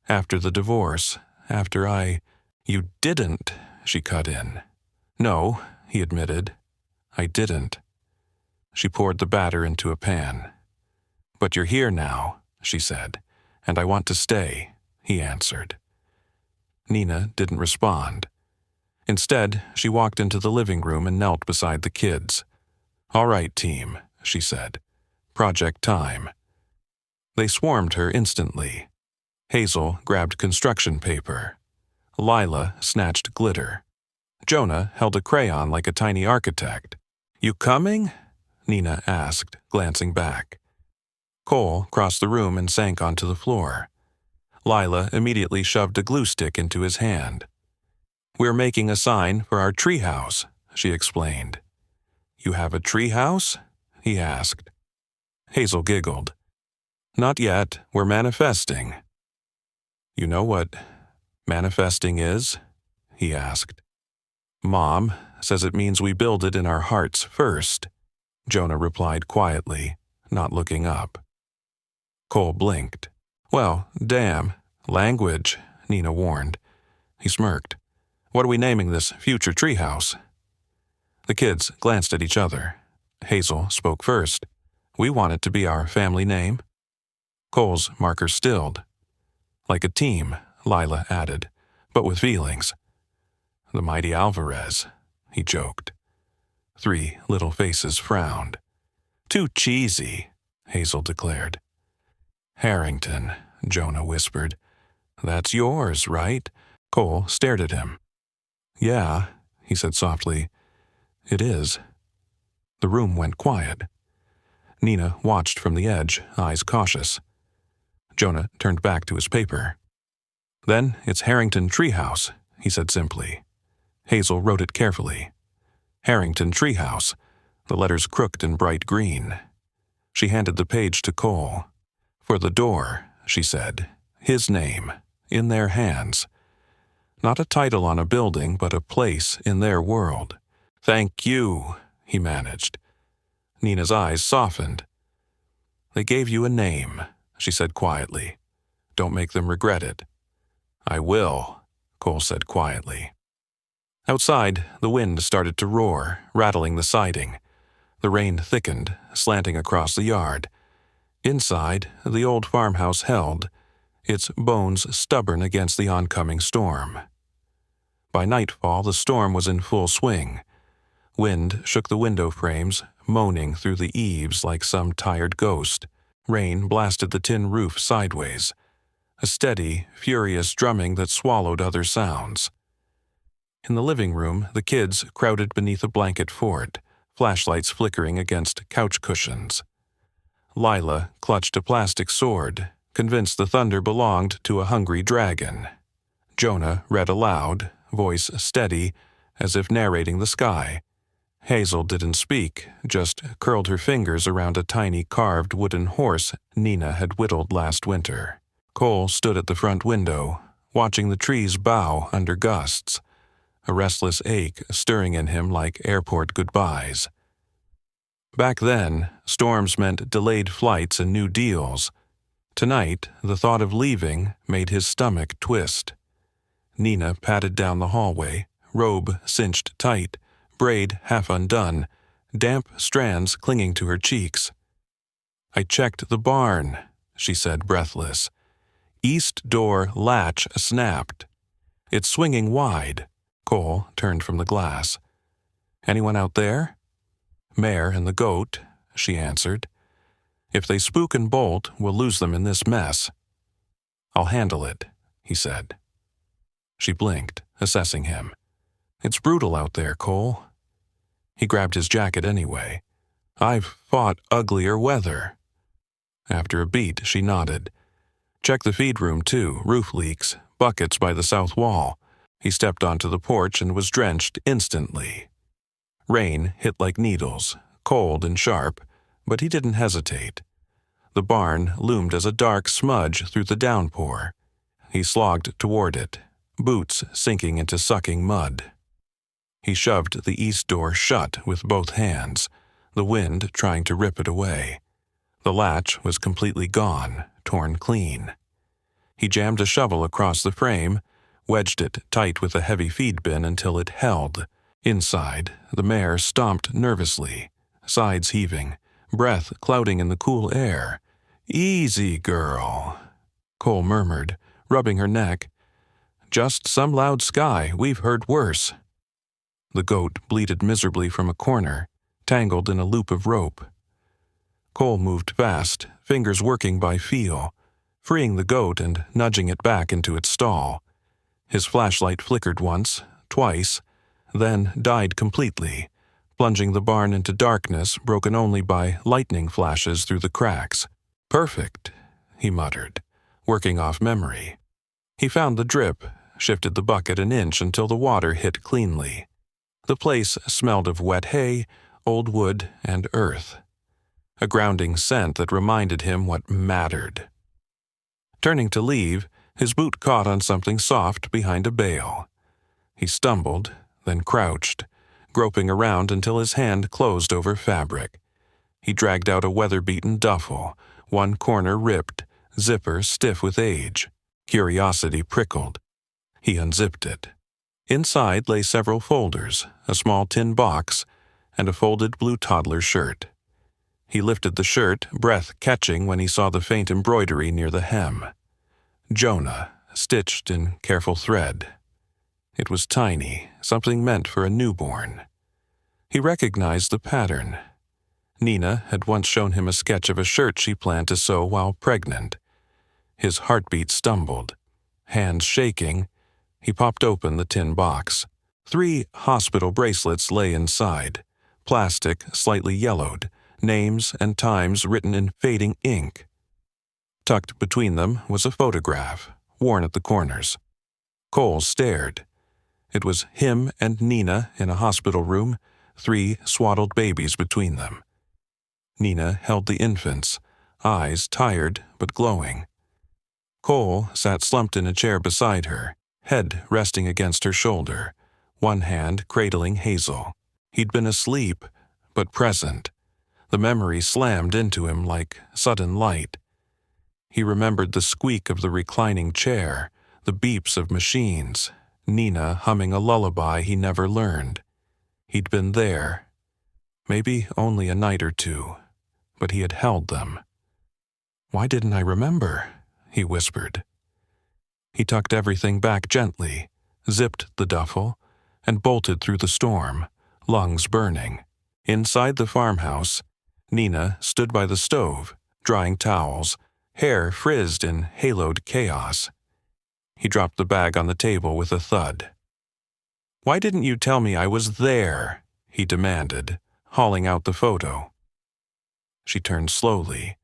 After the divorce, after I... You didn't, she cut in. No, he admitted. I didn't. She poured the batter into a pan. But you're here now, she said, and I want to stay, he answered. Nina didn't respond. Instead, she walked into the living room and knelt beside the kids. All right, team, she said. Project time. They swarmed her instantly. Hazel grabbed construction paper. Lila snatched glitter. Jonah held a crayon like a tiny architect. You coming? Nina asked, glancing back. Cole crossed the room and sank onto the floor. Lila immediately shoved a glue stick into his hand. We're making a sign for our treehouse, she explained. You have a treehouse? He asked. Hazel giggled. Not yet, we're manifesting. You know what manifesting is? He asked. Mom says it means we build it in our hearts first, Jonah replied quietly, not looking up. Cole blinked. Well, damn. Language, Nina warned. He smirked. What are we naming this future treehouse? The kids glanced at each other. Hazel spoke first. We want it to be our family name. Cole's marker stilled. Like a team, Lila added, but with feelings. The mighty Alvarez, he joked. 3 little faces frowned. Too cheesy, Hazel declared. Harrington, Jonah whispered. That's yours, right? Cole stared at him. Yeah, he said softly. It is. The room went quiet. Nina watched from the edge, eyes cautious. Jonah turned back to his paper. Then it's Harrington Treehouse, he said simply. Hazel wrote it carefully. Harrington Treehouse, the letters crooked in bright green. She handed the page to Cole. For the door, she said, his name, in their hands. Not a title on a building, but a place in their world. Thank you, he managed. Nina's eyes softened. They gave you a name, she said quietly. Don't make them regret it. I will, Cole said quietly. Outside, the wind started to roar, rattling the siding. The rain thickened, slanting across the yard. Inside, the old farmhouse held, its bones stubborn against the oncoming storm. By nightfall, the storm was in full swing. Wind shook the window frames, moaning through the eaves like some tired ghost. Rain blasted the tin roof sideways, a steady, furious drumming that swallowed other sounds. In the living room, the kids crowded beneath a blanket fort, flashlights flickering against couch cushions. Lila clutched a plastic sword, convinced the thunder belonged to a hungry dragon. Jonah read aloud, voice steady, as if narrating the sky. Hazel didn't speak, just curled her fingers around a tiny carved wooden horse Nina had whittled last winter. Cole stood at the front window, watching the trees bow under gusts, a restless ache stirring in him like airport goodbyes. Back then, storms meant delayed flights and new deals. Tonight, the thought of leaving made his stomach twist. Nina padded down the hallway, robe cinched tight, braid half undone, damp strands clinging to her cheeks. I checked the barn, she said, breathless. East door latch snapped. It's swinging wide. Cole turned from the glass. Anyone out there? Mare and the goat, she answered. If they spook and bolt, we'll lose them in this mess. I'll handle it, he said. She blinked, assessing him. It's brutal out there, Cole. He grabbed his jacket anyway. I've fought uglier weather. After a beat, she nodded. Check the feed room, too. Roof leaks, buckets by the south wall. He stepped onto the porch and was drenched instantly. Rain hit like needles, cold and sharp, but he didn't hesitate. The barn loomed as a dark smudge through the downpour. He slogged toward it, boots sinking into sucking mud. He shoved the east door shut with both hands, the wind trying to rip it away. The latch was completely gone, torn clean. He jammed a shovel across the frame, wedged it tight with a heavy feed bin until it held. Inside, the mare stomped nervously, sides heaving, breath clouding in the cool air. Easy, girl, Cole murmured, rubbing her neck. Just some loud sky, we've heard worse. The goat bleated miserably from a corner, tangled in a loop of rope. Cole moved fast, fingers working by feel, freeing the goat and nudging it back into its stall. His flashlight flickered once, twice, then died completely, plunging the barn into darkness broken only by lightning flashes through the cracks. Perfect, he muttered, working off memory. He found the drip, shifted the bucket an inch until the water hit cleanly. The place smelled of wet hay, old wood, and earth. A grounding scent that reminded him what mattered. Turning to leave, his boot caught on something soft behind a bale. He stumbled, then crouched, groping around until his hand closed over fabric. He dragged out a weather-beaten duffel, one corner ripped, zipper stiff with age. Curiosity prickled. He unzipped it. Inside lay several folders, a small tin box, and a folded blue toddler shirt. He lifted the shirt, breath catching when he saw the faint embroidery near the hem. Jonah, stitched in careful thread. It was tiny, something meant for a newborn. He recognized the pattern. Nina had once shown him a sketch of a shirt she planned to sew while pregnant. His heartbeat stumbled. Hands shaking, he popped open the tin box. 3 hospital bracelets lay inside, plastic slightly yellowed, names and times written in fading ink. Tucked between them was a photograph, worn at the corners. Cole stared. It was him and Nina in a hospital room, 3 swaddled babies between them. Nina held the infants, eyes tired but glowing. Cole sat slumped in a chair beside her, head resting against her shoulder, one hand cradling Hazel. He'd been asleep, but present. The memory slammed into him like sudden light. He remembered the squeak of the reclining chair, the beeps of machines, Nina humming a lullaby he never learned. He'd been there. Maybe only a night or 2, but he had held them. "Why didn't I remember?" he whispered. He tucked everything back gently, zipped the duffel, and bolted through the storm, lungs burning. Inside the farmhouse, Nina stood by the stove, drying towels, hair frizzed in haloed chaos. He dropped the bag on the table with a thud. "Why didn't you tell me I was there?" he demanded, hauling out the photo. She turned slowly.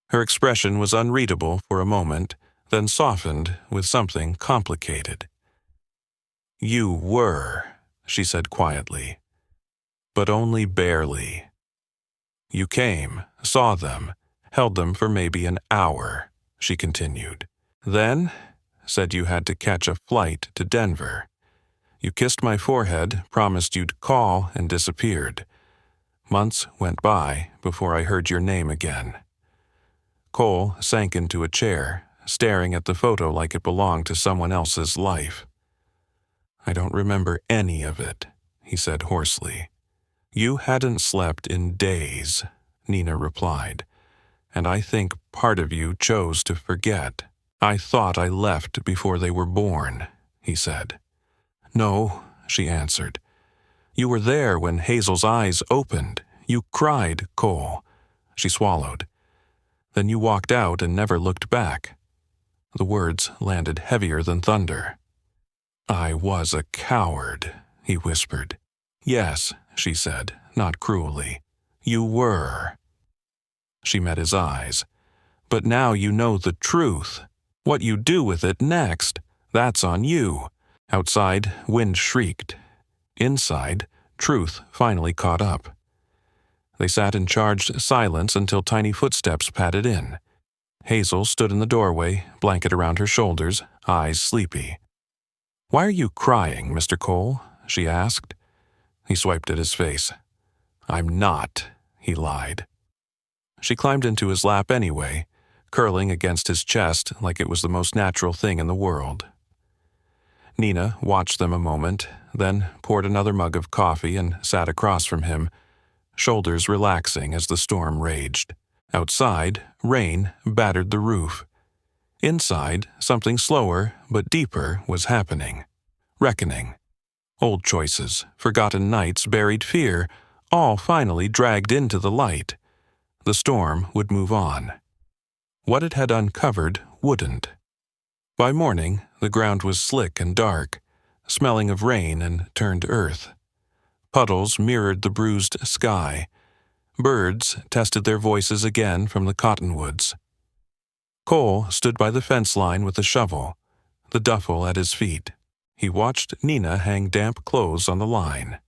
Her expression was unreadable for a moment, then softened with something complicated. "You were," she said quietly, "but only barely. You came, saw them, held them for maybe an hour," she continued. "Then, said you had to catch a flight to Denver. You kissed my forehead, promised you'd call, and disappeared. Months went by before I heard your name again." Cole sank into a chair, staring at the photo like it belonged to someone else's life. "I don't remember any of it," he said hoarsely. "You hadn't slept in days," Nina replied, "and I think part of you chose to forget." "I thought I left before they were born," he said. "No," she answered. "You were there when Hazel's eyes opened. You cried, Cole." She swallowed. "Then you walked out and never looked back." The words landed heavier than thunder. "I was a coward," he whispered. "Yes," she said, not cruelly. "You were." She met his eyes. "But now you know the truth. What you do with it next, that's on you." Outside, wind shrieked. Inside, truth finally caught up. They sat in charged silence until tiny footsteps padded in. Hazel stood in the doorway, blanket around her shoulders, eyes sleepy. "Why are you crying, Mr. Cole?" she asked. He swiped at his face. "I'm not," he lied. She climbed into his lap anyway, curling against his chest like it was the most natural thing in the world. Nina watched them a moment, then poured another mug of coffee and sat across from him, shoulders relaxing as the storm raged. Outside, rain battered the roof. Inside, something slower but deeper was happening. Reckoning. Old choices, forgotten nights, buried fear, all finally dragged into the light. The storm would move on. What it had uncovered wouldn't. By morning, the ground was slick and dark, smelling of rain and turned earth. Puddles mirrored the bruised sky. Birds tested their voices again from the cottonwoods. Cole stood by the fence line with a shovel, the duffel at his feet. He watched Nina hang damp clothes on the line.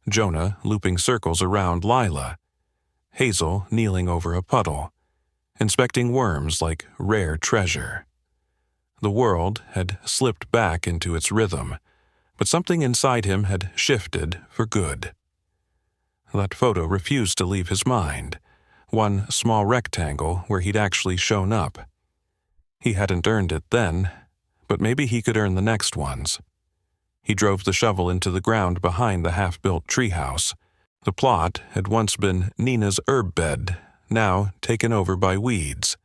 Jonah looping circles around Lila. Hazel kneeling over a puddle, inspecting worms like rare treasure. The world had slipped back into its rhythm, but something inside him had shifted for good. That photo refused to leave his mind, one small rectangle where he'd actually shown up. He hadn't earned it then, but maybe he could earn the next ones. He drove the shovel into the ground behind the half-built treehouse. The plot had once been Nina's herb bed, now taken over by weeds.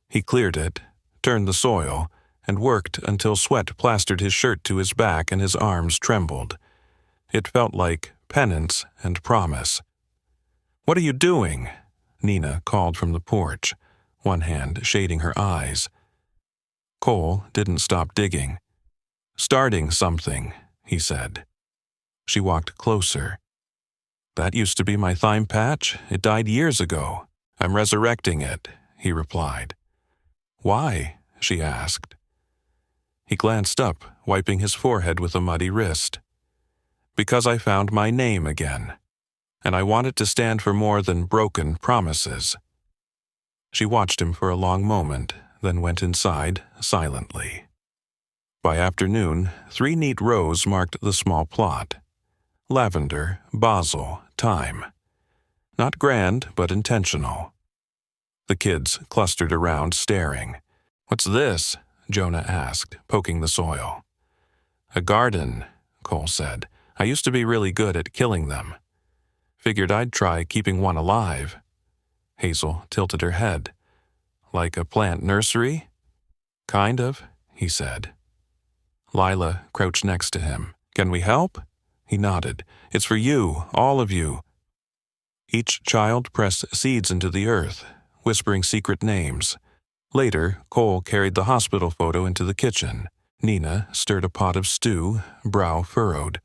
He cleared it, turned the soil, and worked until sweat plastered his shirt to his back and his arms trembled. It felt like penance and promise. "What are you doing?" Nina called from the porch, one hand shading her eyes. Cole didn't stop digging. "Starting something," he said. She walked closer. "That used to be my thyme patch. It died years ago. I'm resurrecting it," he replied. "Why?" she asked. He glanced up, wiping his forehead with a muddy wrist. "Because I found my name again, and I want it to stand for more than broken promises." She watched him for a long moment, then went inside silently. By afternoon, 3 neat rows marked the small plot. Lavender, basil, thyme. Not grand, but intentional. The kids clustered around, staring. "What's this?" Jonah asked, poking the soil. "A garden," Cole said. "I used to be really good at killing them. Figured I'd try keeping one alive." Hazel tilted her head. "Like a plant nursery?" "Kind of," he said. Lila crouched next to him. "Can we help?" He nodded. "It's for you, all of you." Each child pressed seeds into the earth, whispering secret names. Later, Cole carried the hospital photo into the kitchen. Nina stirred a pot of stew, brow furrowed.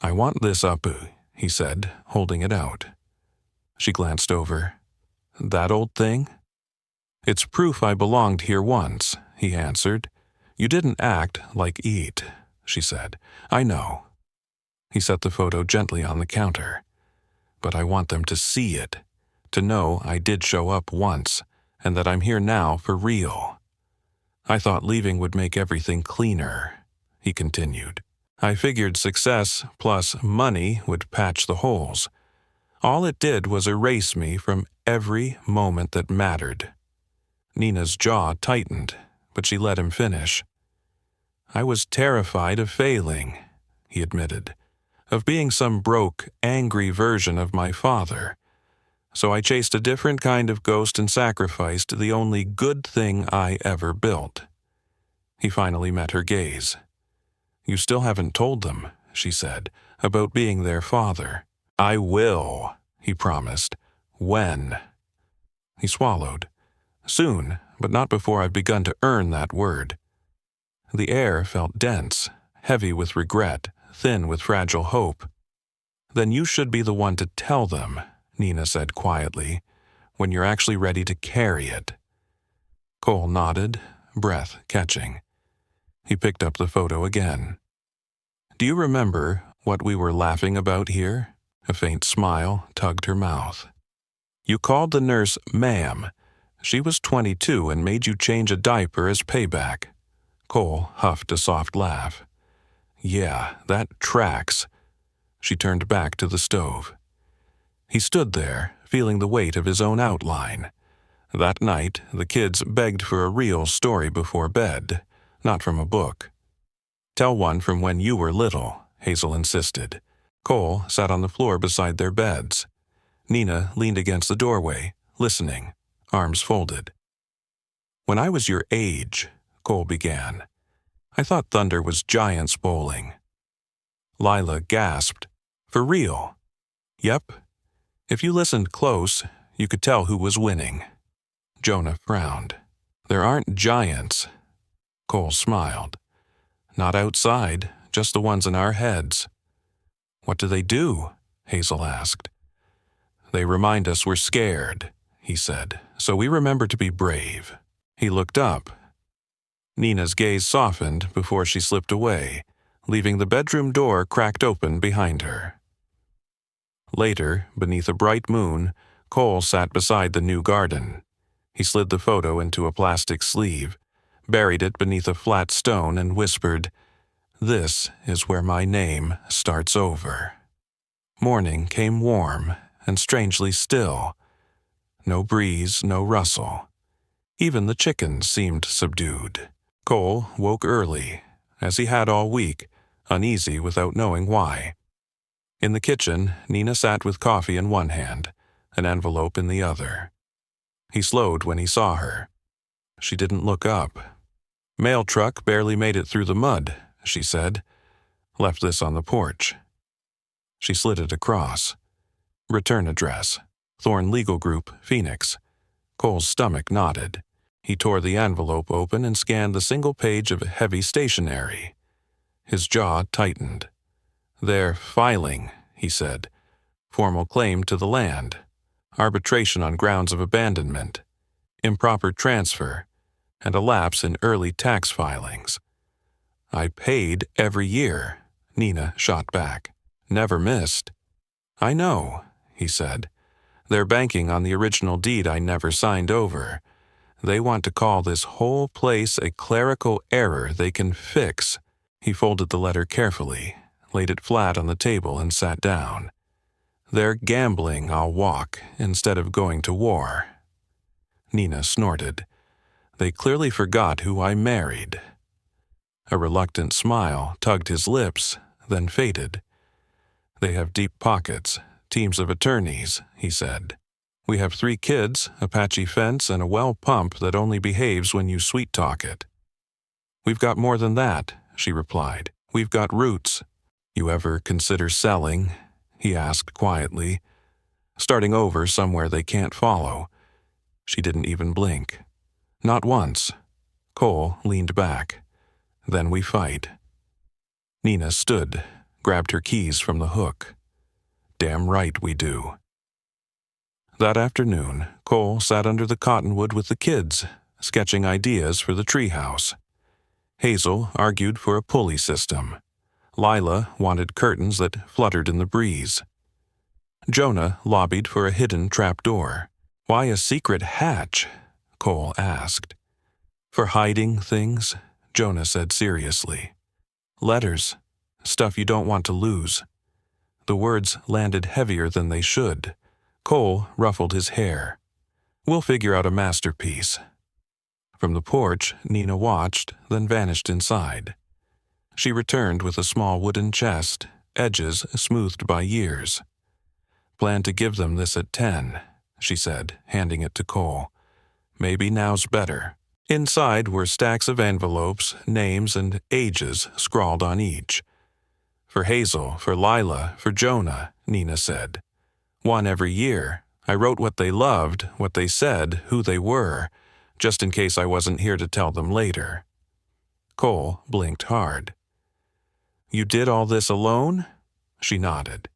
"I want this, Apu," he said, holding it out. She glanced over. "That old thing?" "It's proof I belonged here once," he answered. "You didn't act like eat," she said. "I know." He set the photo gently on the counter. "But I want them to see it, to know I did show up once, and that I'm here now for real. I thought leaving would make everything cleaner," he continued. "I figured success plus money would patch the holes. All it did was erase me from every moment that mattered." Nina's jaw tightened, but she let him finish. "I was terrified of failing," he admitted, "of being some broke, angry version of my father. So I chased a different kind of ghost and sacrificed the only good thing I ever built." He finally met her gaze. "You still haven't told them," she said, "about being their father." "I will," he promised. "When?" He swallowed. "Soon, but not before I've begun to earn that word." The air felt dense, heavy with regret, thin with fragile hope. "Then you should be the one to tell them," Nina said quietly, "when you're actually ready to carry it." Cole nodded, breath catching. He picked up the photo again. "Do you remember what we were laughing about here?" A faint smile tugged her mouth. "You called the nurse ma'am. She was 22 and made you change a diaper as payback." Cole huffed a soft laugh. "Yeah, that tracks." She turned back to the stove. He stood there, feeling the weight of his own outline. That night, the kids begged for a real story before bed, not from a book. "Tell one from when you were little," Hazel insisted. Cole sat on the floor beside their beds. Nina leaned against the doorway, listening, arms folded. "When I was your age," Cole began, "I thought thunder was giants bowling." Lila gasped. "For real?" "Yep. If you listened close, you could tell who was winning." Jonah frowned. "There aren't giants." Cole smiled. "Not outside, just the ones in our heads." "What do they do?" Hazel asked. "They remind us we're scared," he said, "so we remember to be brave." He looked up. Nina's gaze softened before she slipped away, leaving the bedroom door cracked open behind her. Later, beneath a bright moon, Cole sat beside the new garden. He slid the photo into a plastic sleeve, buried it beneath a flat stone, and whispered, "This is where my name starts over." Morning came warm and strangely still. No breeze, no rustle. Even the chickens seemed subdued. Cole woke early, as he had all week, uneasy without knowing why. In the kitchen, Nina sat with coffee in one hand, an envelope in the other. He slowed when he saw her. She didn't look up. "Mail truck barely made it through the mud," she said. "Left this on the porch." She slid it across. "Return address. Thorn Legal Group, Phoenix." Cole's stomach knotted. He tore the envelope open and scanned the single page of heavy stationery. His jaw tightened. "They're filing," he said. "Formal claim to the land. Arbitration on grounds of abandonment. Improper transfer. And a lapse in early tax filings." "I paid every year," Nina shot back. "Never missed." "I know," he said. "They're banking on the original deed I never signed over. They want to call this whole place a clerical error they can fix." He folded the letter carefully, laid it flat on the table, and sat down. "They're gambling I'll walk instead of going to war." Nina snorted. "They clearly forgot who I married." A reluctant smile tugged his lips, then faded. "They have deep pockets, teams of attorneys," he said. "We have 3 kids, a patchy fence, and a well pump that only behaves when you sweet-talk it." "We've got more than that," she replied. "We've got roots." "You ever consider selling?" he asked quietly. "Starting over somewhere they can't follow." She didn't even blink. "Not once." Cole leaned back. "Then we fight." Nina stood, grabbed her keys from the hook. "Damn right we do." That afternoon, Cole sat under the cottonwood with the kids, sketching ideas for the treehouse. Hazel argued for a pulley system. Lila wanted curtains that fluttered in the breeze. Jonah lobbied for a hidden trapdoor. "Why a secret hatch?" Cole asked. "For hiding things," Jonah said seriously. "Letters. Stuff you don't want to lose." The words landed heavier than they should. Cole ruffled his hair. "We'll figure out a masterpiece." From the porch, Nina watched, then vanished inside. She returned with a small wooden chest, edges smoothed by years. "Plan to give them this at 10, she said, handing it to Cole. "Maybe now's better." Inside were stacks of envelopes, names and ages scrawled on each. "For Hazel, for Lila, for Jonah," Nina said. "One every year. I wrote what they loved, what they said, who they were, just in case I wasn't here to tell them later." Cole blinked hard. "You did all this alone?" She nodded.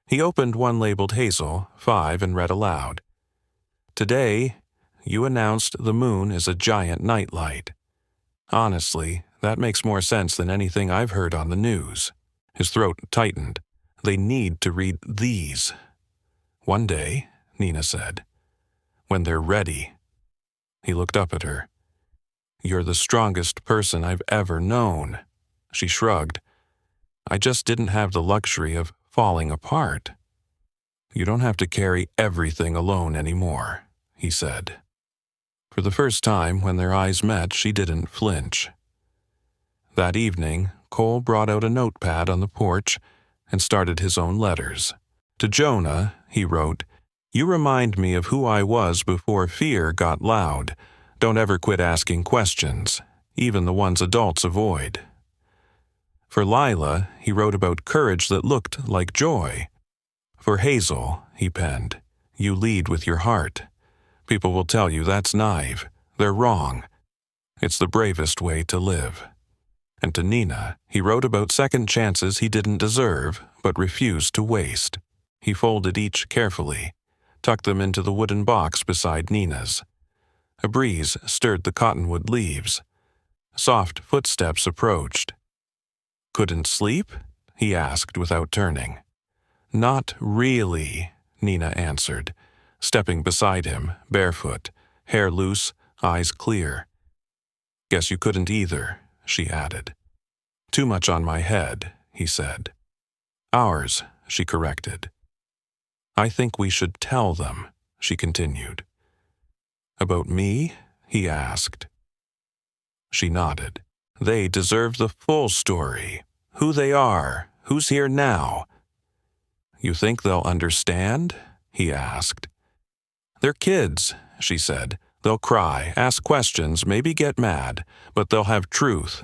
He opened one labeled Hazel, 5, and read aloud. "Today, you announced the moon is a giant nightlight. Honestly, that makes more sense than anything I've heard on the news." His throat tightened. "They need to read these." "One day," Nina said. "When they're ready." He looked up at her. "You're the strongest person I've ever known." She shrugged. "I just didn't have the luxury of falling apart." "You don't have to carry everything alone anymore," he said. For the first time, when their eyes met, she didn't flinch. That evening, Cole brought out a notepad on the porch and started his own letters. To Jonah, he wrote, "You remind me of who I was before fear got loud. Don't ever quit asking questions, even the ones adults avoid." For Lila, he wrote about courage that looked like joy. For Hazel, he penned, "You lead with your heart. People will tell you that's naive. They're wrong. It's the bravest way to live." And to Nina, he wrote about second chances he didn't deserve, but refused to waste. He folded each carefully, tucked them into the wooden box beside Nina's. A breeze stirred the cottonwood leaves. Soft footsteps approached. "Couldn't sleep?" he asked without turning. "Not really," Nina answered, stepping beside him, barefoot, hair loose, eyes clear. "Guess you couldn't either," she added. "Too much on my head," he said. "Ours," she corrected. "I think we should tell them," she continued. "About me?" he asked. She nodded. They deserve the full story. Who they are, who's here now. You think they'll understand? He asked. They're kids, she said. They'll cry, ask questions, maybe get mad, but they'll have truth.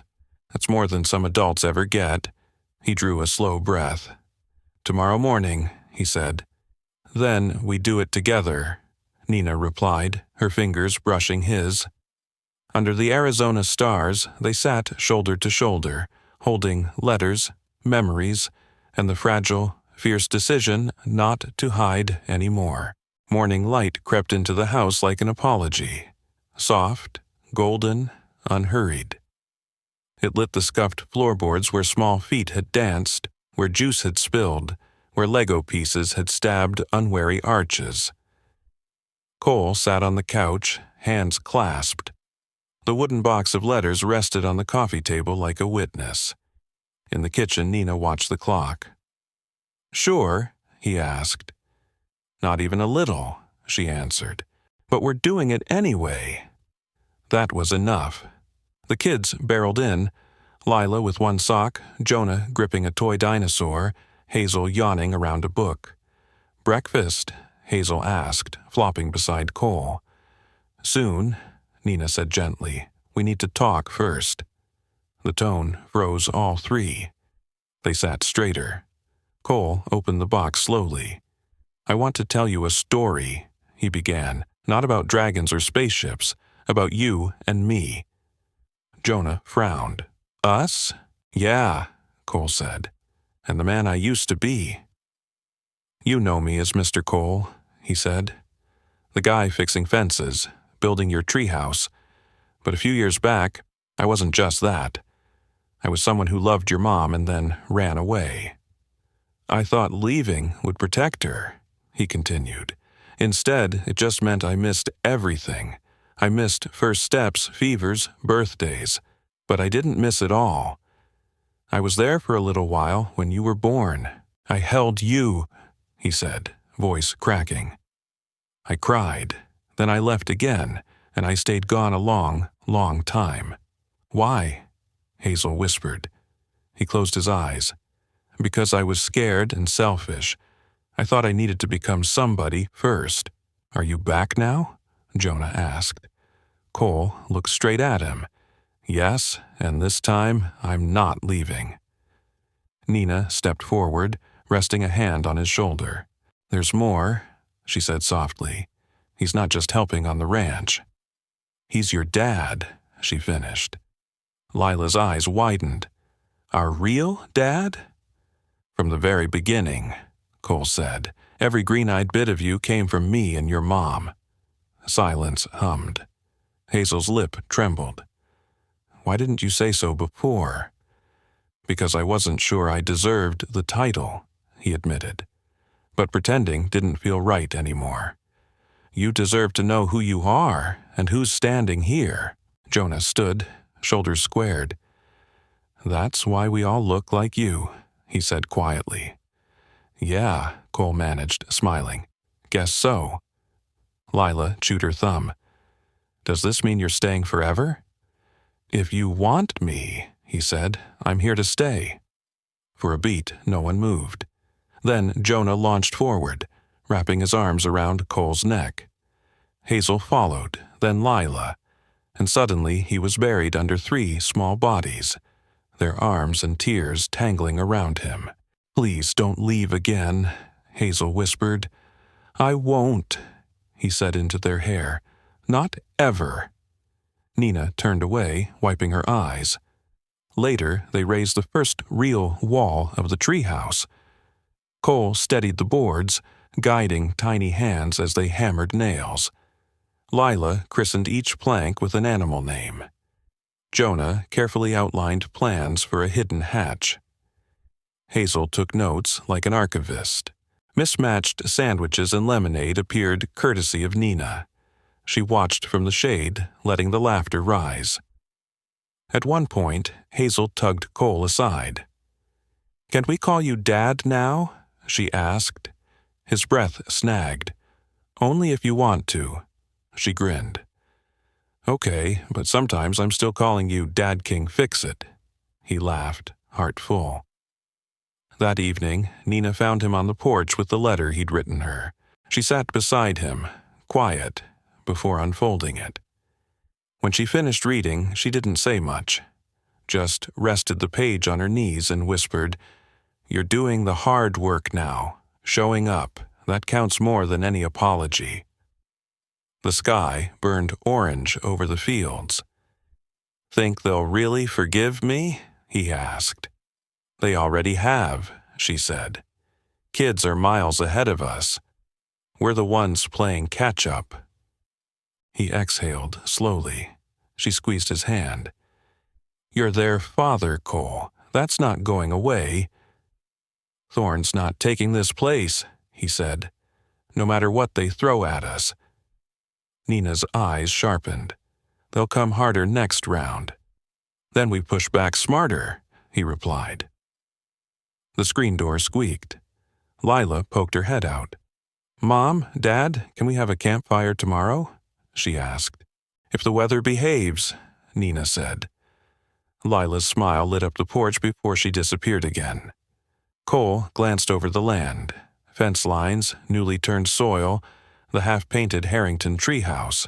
That's more than some adults ever get. He drew a slow breath. Tomorrow morning, he said. Then we do it together, Nina replied, her fingers brushing his. Under the Arizona stars, they sat shoulder to shoulder, holding letters, memories, and the fragile, fierce decision not to hide any more. Morning light crept into the house like an apology, soft, golden, unhurried. It lit the scuffed floorboards where small feet had danced, where juice had spilled, where Lego pieces had stabbed unwary arches. Cole sat on the couch, hands clasped. The wooden box of letters rested on the coffee table like a witness. In the kitchen, Nina watched the clock. Sure, he asked. Not even a little, she answered. But we're doing it anyway. That was enough. The kids barreled in, Lila with one sock, Jonah gripping a toy dinosaur, Hazel yawning around a book. Breakfast? Hazel asked, flopping beside Cole. Soon, Nina said gently. We need to talk first. The tone froze all three. They sat straighter. Cole opened the box slowly. I want to tell you a story, he began, not about dragons or spaceships, about you and me. Jonah frowned. Us? Yeah, Cole said. And the man I used to be. You know me as Mr. Cole, he said. The guy fixing fences, building your treehouse. But a few years back, I wasn't just that. I was someone who loved your mom and then ran away. I thought leaving would protect her, he continued. Instead, it just meant I missed everything. I missed first steps, fevers, birthdays. But I didn't miss it all. I was there for a little while when you were born. I held you, he said, voice cracking. I cried. Then I left again, and I stayed gone a long, long time. Why? Hazel whispered. He closed his eyes. Because I was scared and selfish. I thought I needed to become somebody first. Are you back now? Jonah asked. Cole looked straight at him. Yes, and this time I'm not leaving. Nina stepped forward, resting a hand on his shoulder. There's more, she said softly. He's not just helping on the ranch. He's your dad, she finished. Lila's eyes widened. Our real dad? From the very beginning, Cole said. Every green-eyed bit of you came from me and your mom. Silence hummed. Hazel's lip trembled. Why didn't you say so before? Because I wasn't sure I deserved the title, he admitted. But pretending didn't feel right anymore. You deserve to know who you are and who's standing here. Jonah stood, shoulders squared. That's why we all look like you, he said quietly. Yeah, Cole managed, smiling. Guess so. Lila chewed her thumb. Does this mean you're staying forever? If you want me, he said, I'm here to stay. For a beat, no one moved. Then Jonah launched forward, wrapping his arms around Cole's neck. Hazel followed, then Lila, and suddenly he was buried under three small bodies, their arms and tears tangling around him. Please don't leave again, Hazel whispered. I won't, he said into their hair. Not ever. Nina turned away, wiping her eyes. Later, they raised the first real wall of the treehouse. Cole steadied the boards, guiding tiny hands as they hammered nails. Lila christened each plank with an animal name. Jonah carefully outlined plans for a hidden hatch. Hazel took notes like an archivist. Mismatched sandwiches and lemonade appeared courtesy of Nina. She watched from the shade, letting the laughter rise. At one point, Hazel tugged Cole aside. Can we call you Dad now? She asked. His breath snagged. Only if you want to. She grinned. Okay, but sometimes I'm still calling you Dad King Fix-It. He laughed, heart full. That evening, Nina found him on the porch with the letter he'd written her. She sat beside him, quiet, before unfolding it. When she finished reading, she didn't say much, just rested the page on her knees and whispered, "You're doing the hard work now, showing up. That counts more than any apology." The sky burned orange over the fields. "Think they'll really forgive me?" he asked. "They already have," she said. "Kids are miles ahead of us. We're the ones playing catch-up." He exhaled slowly. She squeezed his hand. "You're their father, Cole. That's not going away." "Thorne's not taking this place," he said, "no matter what they throw at us." Nina's eyes sharpened. "They'll come harder next round." "Then we push back smarter," he replied. The screen door squeaked. Lila poked her head out. "Mom, Dad, can we have a campfire tomorrow?" she asked. "If the weather behaves," Nina said. Lila's smile lit up the porch before she disappeared again. Cole glanced over the land. Fence lines, newly turned soil, the half-painted Harrington treehouse.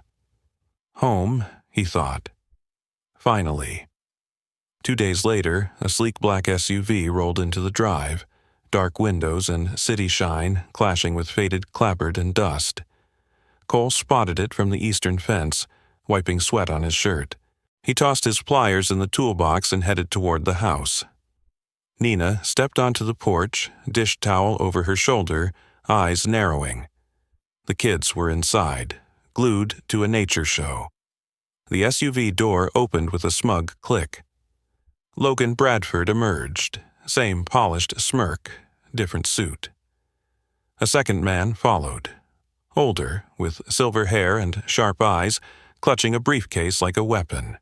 Home, he thought. Finally. 2 days later, a sleek black SUV rolled into the drive, dark windows and city shine clashing with faded clapboard and dust. Cole spotted it from the eastern fence, wiping sweat on his shirt. He tossed his pliers in the toolbox and headed toward the house. Nina stepped onto the porch, dish towel over her shoulder, eyes narrowing. The kids were inside, glued to a nature show. The SUV door opened with a smug click. Logan Bradford emerged, same polished smirk, different suit. A second man followed, older, with silver hair and sharp eyes, clutching a briefcase like a weapon.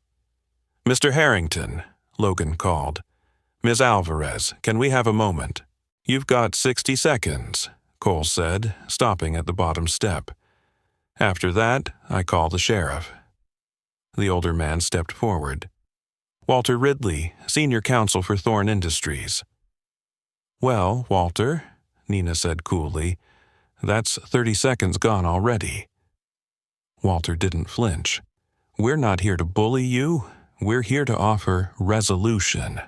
"Mr. Harrington," Logan called. "Ms. Alvarez, can we have a moment?" "You've got 60 seconds, Cole said, stopping at the bottom step. "After that, I call the sheriff." The older man stepped forward. "Walter Ridley, senior counsel for Thorne Industries." "Well, Walter," Nina said coolly, "that's 30 seconds gone already." Walter didn't flinch. "We're not here to bully you. We're here to offer resolution."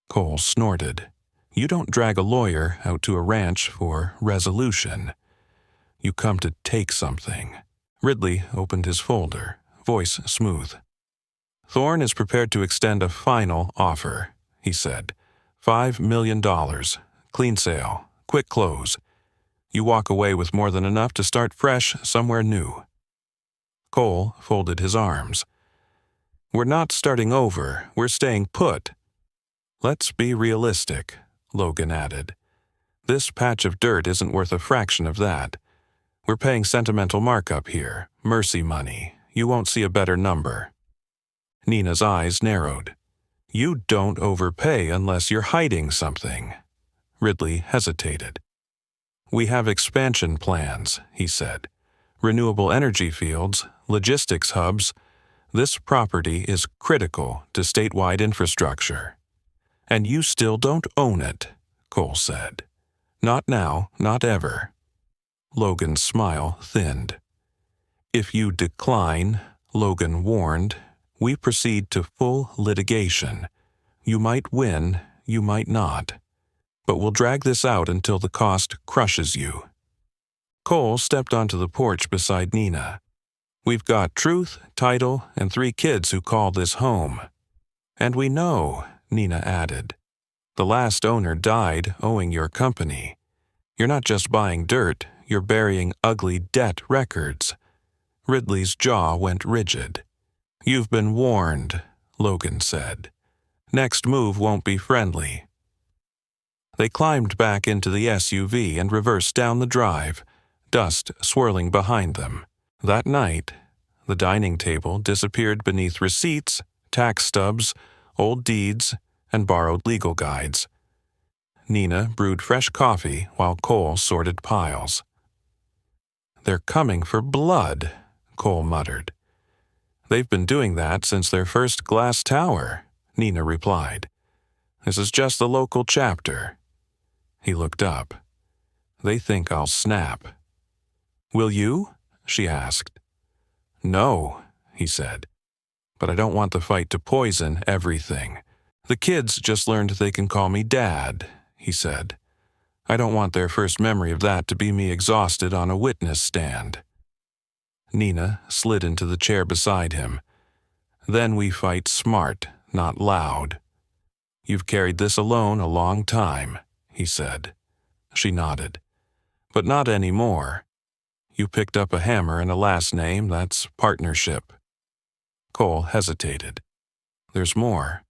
Cole snorted. "You don't drag a lawyer out to a ranch for resolution. You come to take something." Ridley opened his folder, voice smooth. "Thorne is prepared to extend a final offer," he said. $5 million. Clean sale. Quick close. You walk away with more than enough to start fresh somewhere new." Cole folded his arms. "We're not starting over. We're staying put." "Let's be realistic," Logan added. "This patch of dirt isn't worth a fraction of that. We're paying sentimental markup here, mercy money. You won't see a better number." Nina's eyes narrowed. "You don't overpay unless you're hiding something." Ridley hesitated. "We have expansion plans," he said. "Renewable energy fields, logistics hubs. This property is critical to statewide infrastructure." "And you still don't own it," Cole said. "Not now, not ever." Logan's smile thinned. "If you decline," Logan warned, "we proceed to full litigation. You might win, you might not. But we'll drag this out until the cost crushes you." Cole stepped onto the porch beside Nina. "We've got truth, title, and 3 kids who call this home." "And we know," Nina added. "The last owner died owing your company. You're not just buying dirt, you're burying ugly debt records." Ridley's jaw went rigid. "You've been warned," Logan said. "Next move won't be friendly." They climbed back into the SUV and reversed down the drive, dust swirling behind them. That night, the dining table disappeared beneath receipts, tax stubs, old deeds, and borrowed legal guides. Nina brewed fresh coffee while Cole sorted piles. "They're coming for blood," Cole muttered. They've been doing that since their first glass tower, Nina replied. This is just the local chapter. He looked up. They think I'll snap. Will you? She asked. No, he said. But I don't want the fight to poison everything. The kids just learned they can call me Dad, he said. I don't want their first memory of that to be me exhausted on a witness stand. Nina slid into the chair beside him. Then we fight smart, not loud. You've carried this alone a long time, he said. She nodded. But not anymore. You picked up a hammer and a last name, that's partnership. Cole hesitated. There's more.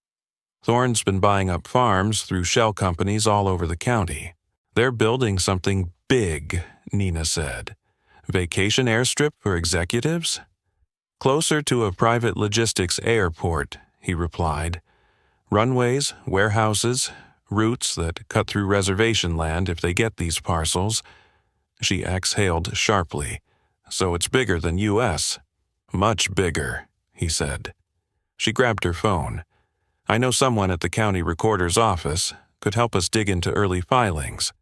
Thorne's been buying up farms through shell companies all over the county. They're building something big, Nina said. Vacation airstrip for executives? Closer to a private logistics airport, he replied. Runways, warehouses, routes that cut through reservation land if they get these parcels. She exhaled sharply. So it's bigger than U.S. Much bigger, he said. She grabbed her phone. I know someone at the county recorder's office could help us dig into early filings.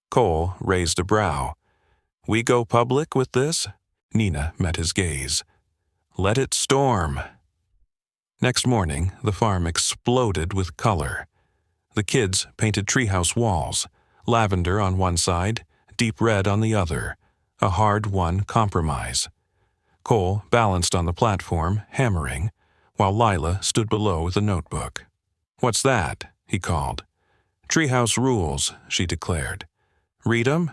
Cole raised a brow. We go public with this? Nina met his gaze. Let it storm. Next morning, the farm exploded with color. The kids painted treehouse walls, lavender on one side, deep red on the other, a hard-won compromise. Cole balanced on the platform, hammering, while Lila stood below with a notebook. What's that? He called. Treehouse rules, she declared. Read 'em?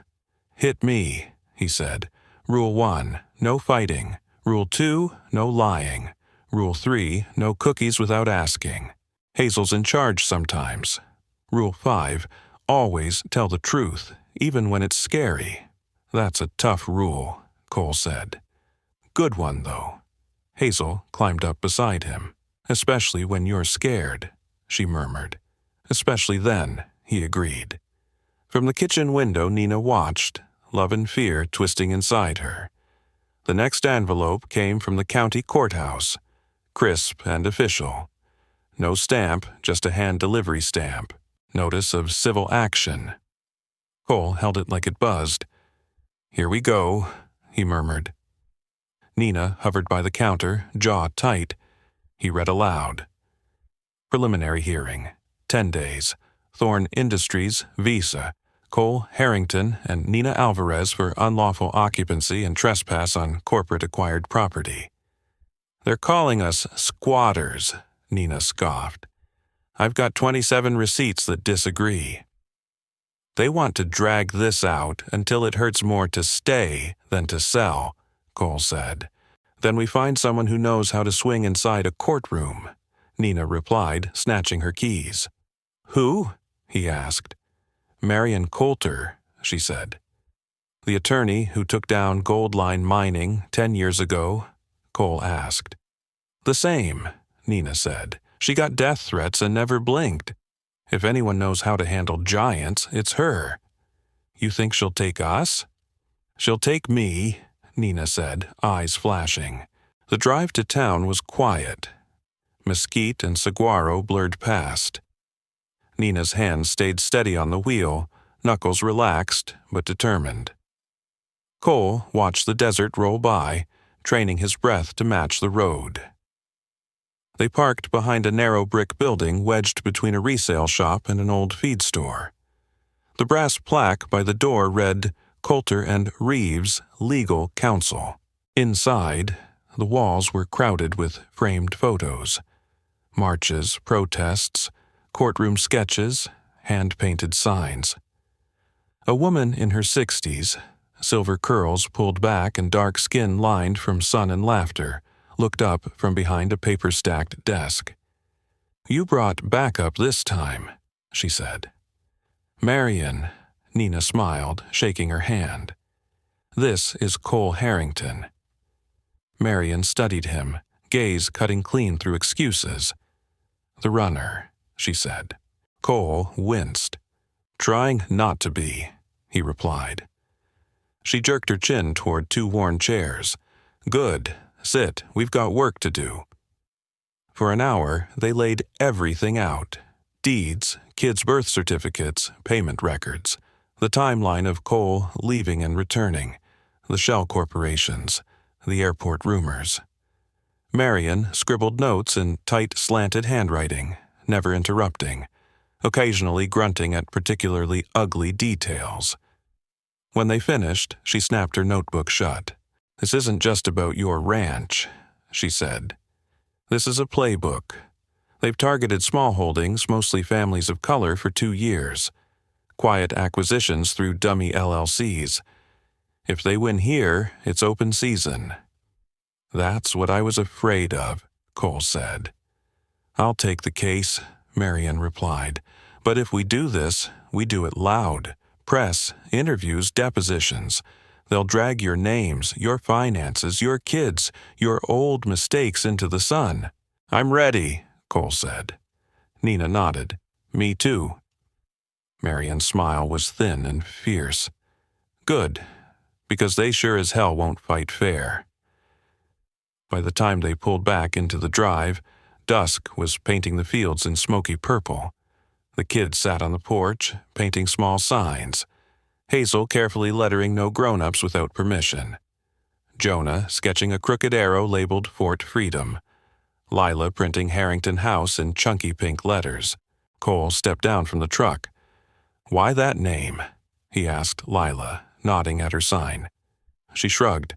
Hit me, he said. Rule 1, no fighting. Rule 2, no lying. Rule 3, no cookies without asking. Hazel's in charge sometimes. Rule 5, always tell the truth, even when it's scary. That's a tough rule, Cole said. Good one, though. Hazel climbed up beside him. Especially when you're scared, she murmured. Especially then, he agreed. From the kitchen window, Nina watched, love and fear twisting inside her. The next envelope came from the county courthouse, crisp and official. No stamp, just a hand delivery stamp. Notice of civil action. Cole held it like it buzzed. Here we go, he murmured. Nina hovered by the counter, jaw tight. He read aloud. Preliminary hearing. 10 days. Thorne Industries, visa. Cole, Harrington, and Nina Alvarez for unlawful occupancy and trespass on corporate-acquired property. They're calling us squatters, Nina scoffed. I've got 27 receipts that disagree. They want to drag this out until it hurts more to stay than to sell, Cole said. Then we find someone who knows how to swing inside a courtroom, Nina replied, snatching her keys. Who? He asked. Marion Coulter, she said. The attorney who took down Gold Line Mining 10 years ago, Cole asked. The same, Nina said. She got death threats and never blinked. If anyone knows how to handle giants, it's her. You think she'll take us? She'll take me, Nina said, eyes flashing. The drive to town was quiet. Mesquite and saguaro blurred past. Nina's hand stayed steady on the wheel, knuckles relaxed but determined. Cole watched the desert roll by, training his breath to match the road. They parked behind a narrow brick building wedged between a resale shop and an old feed store. The brass plaque by the door read, Coulter and Reeves, Legal Counsel. Inside, the walls were crowded with framed photos. Marches, protests, courtroom sketches, hand-painted signs. A woman in her 60s, silver curls pulled back and dark skin lined from sun and laughter, looked up from behind a paper-stacked desk. You brought backup this time, she said. Marion, Nina smiled, shaking her hand. This is Cole Harrington. Marion studied him, gaze cutting clean through excuses. The runner, she said. Cole winced. Trying not to be, he replied. She jerked her chin toward 2 worn chairs. Good, Sit, we've got work to do." For an hour, they laid everything out. Deeds, kids' birth certificates, payment records, the timeline of Cole leaving and returning, the shell corporations, the airport rumors. Marion scribbled notes in tight, slanted handwriting, never interrupting, occasionally grunting at particularly ugly details. When they finished, she snapped her notebook shut. "This isn't just about your ranch," she said. "This is a playbook. They've targeted small holdings, mostly families of color, for 2 years. Quiet acquisitions through dummy LLCs. If they win here, it's open season." "That's what I was afraid of," Cole said. "I'll take the case," Marion replied. "But if we do this, we do it loud. Press, interviews, depositions. They'll drag your names, your finances, your kids, your old mistakes into the sun." "I'm ready," Cole said. Nina nodded. "Me too." Marion's smile was thin and fierce. "Good, because they sure as hell won't fight fair." By the time they pulled back into the drive, dusk was painting the fields in smoky purple. The kids sat on the porch, painting small signs. Hazel carefully lettering no grown-ups without permission. Jonah sketching a crooked arrow labeled Fort Freedom. Lila printing Harrington House in chunky pink letters. Cole stepped down from the truck. "Why that name?" he asked Lila, nodding at her sign. She shrugged.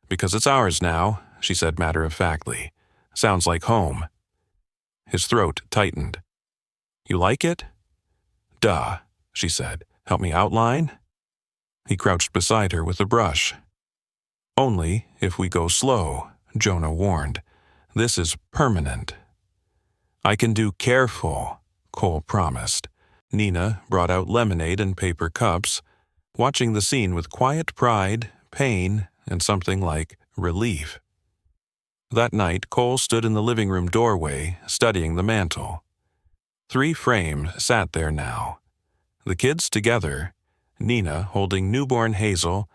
"Because it's ours now," she said matter-of-factly. "Sounds like home." His throat tightened. "You like it?" "Duh," she said. "Help me outline?" He crouched beside her with a brush. "Only if we go slow," Jonah warned. "This is permanent." "I can do careful," Cole promised. Nina brought out lemonade and paper cups, watching the scene with quiet pride, pain, and something like relief. That night, Cole stood in the living room doorway, studying the mantel. 3 frames sat there now. The kids together, Nina holding newborn Hazel,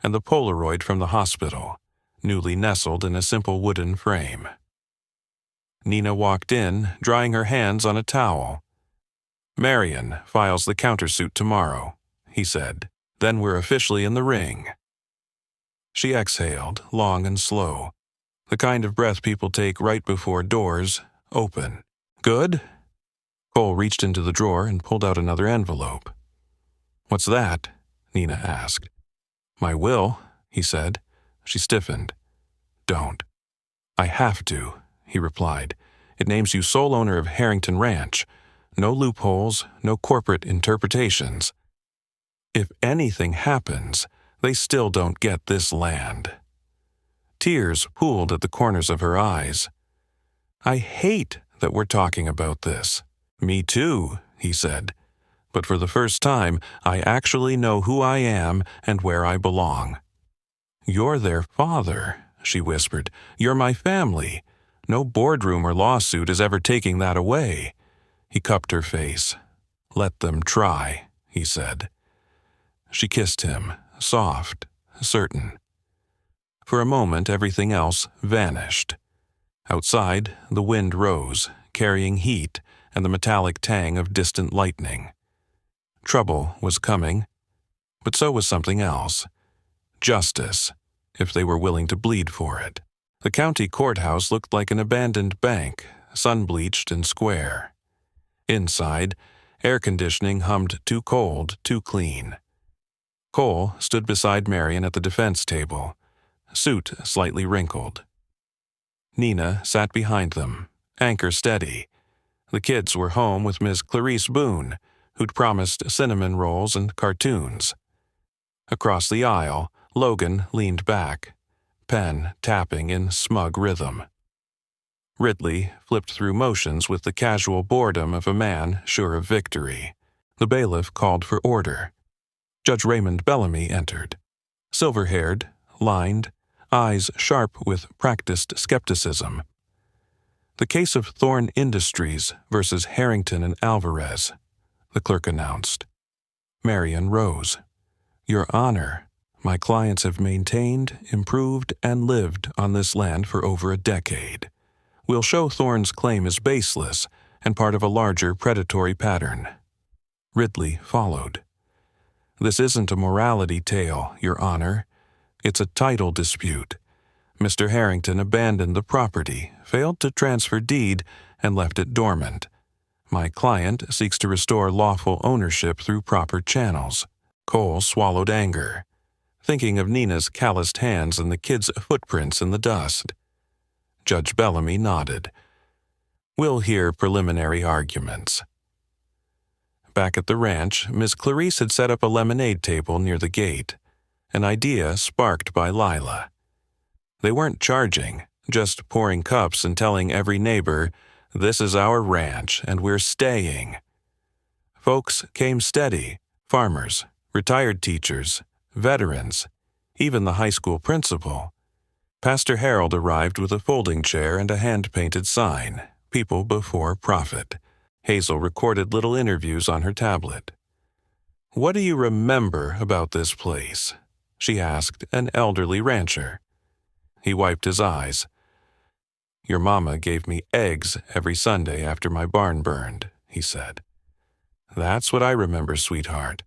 and the Polaroid from the hospital, newly nestled in a simple wooden frame. Nina walked in, drying her hands on a towel. "Marion files the countersuit tomorrow," he said. "Then we're officially in the ring." She exhaled, long and slow, the kind of breath people take right before doors open. "Good?" Cole reached into the drawer and pulled out another envelope. "What's that?" Nina asked. "My will," he said. She stiffened. "Don't." "I have to," he replied. "It names you sole owner of Harrington Ranch. No loopholes, no corporate interpretations. If anything happens, they still don't get this land." Tears pooled at the corners of her eyes. "I hate that we're talking about this." "Me too," he said. "But for the first time, I actually know who I am and where I belong." "You're their father," she whispered. "You're my family. No boardroom or lawsuit is ever taking that away." He cupped her face. "Let them try," he said. She kissed him, soft, certain. For a moment, everything else vanished. Outside, the wind rose, carrying heat and the metallic tang of distant lightning. Trouble was coming, but so was something else. Justice, if they were willing to bleed for it. The county courthouse looked like an abandoned bank, sun-bleached and square. Inside, air conditioning hummed too cold, too clean. Cole stood beside Marion at the defense table, suit slightly wrinkled. Nina sat behind them, anchor steady. The kids were home with Miss Clarice Boone, who'd promised cinnamon rolls and cartoons. Across the aisle, Logan leaned back, pen tapping in smug rhythm. Ridley flipped through motions with the casual boredom of a man sure of victory. The bailiff called for order. Judge Raymond Bellamy entered. Silver-haired, lined, eyes sharp with practiced skepticism. "The case of Thorne Industries versus Harrington and Alvarez," the clerk announced. Marion rose. "Your Honor," My clients have maintained, improved, and lived on this land for over a decade. We'll show Thorne's claim is baseless and part of a larger predatory pattern. Ridley followed. This isn't a morality tale, Your Honor. It's a title dispute. Mr. Harrington abandoned the property, failed to transfer deed, and left it dormant. My client seeks to restore lawful ownership through proper channels. Cole swallowed anger, thinking of Nina's calloused hands and the kid's footprints in the dust. Judge Bellamy nodded. We'll hear preliminary arguments. Back at the ranch, Miss Clarice had set up a lemonade table near the gate, an idea sparked by Lila. They weren't charging, just pouring cups and telling every neighbor, "This is our ranch, and we're staying." Folks came steady, farmers, retired teachers, veterans, even the high school principal. Pastor Harold arrived with a folding chair and a hand-painted sign, "People Before Profit." Hazel recorded little interviews on her tablet. "What do you remember about this place?" she asked an elderly rancher. He wiped his eyes. "Your mama gave me eggs every Sunday after my barn burned," he said. "That's what I remember, sweetheart."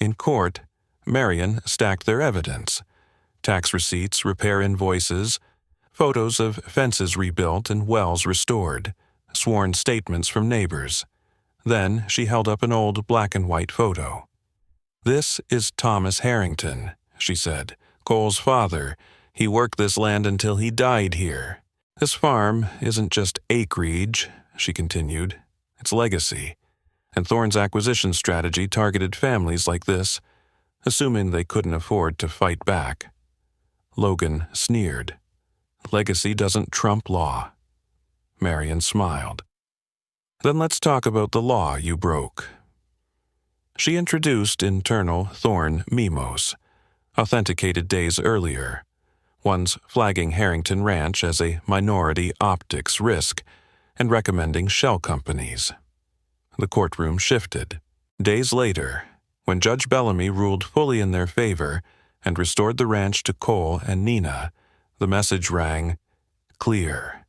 In court, Marion stacked their evidence: tax receipts, repair invoices, photos of fences rebuilt and wells restored, sworn statements from neighbors. Then she held up an old black-and-white photo. "This is Thomas Harrington," she said, "Cole's father. He worked this land until he died here. This farm isn't just acreage," she continued. "It's legacy. And Thorne's acquisition strategy targeted families like this, assuming they couldn't afford to fight back." Logan sneered. "Legacy doesn't trump law." Marion smiled. "Then let's talk about the law you broke." She introduced internal Thorne memos, authenticated days earlier, ones flagging Harrington Ranch as a minority optics risk and recommending shell companies. The courtroom shifted. Days later, when Judge Bellamy ruled fully in their favor and restored the ranch to Cole and Nina, the message rang, clear.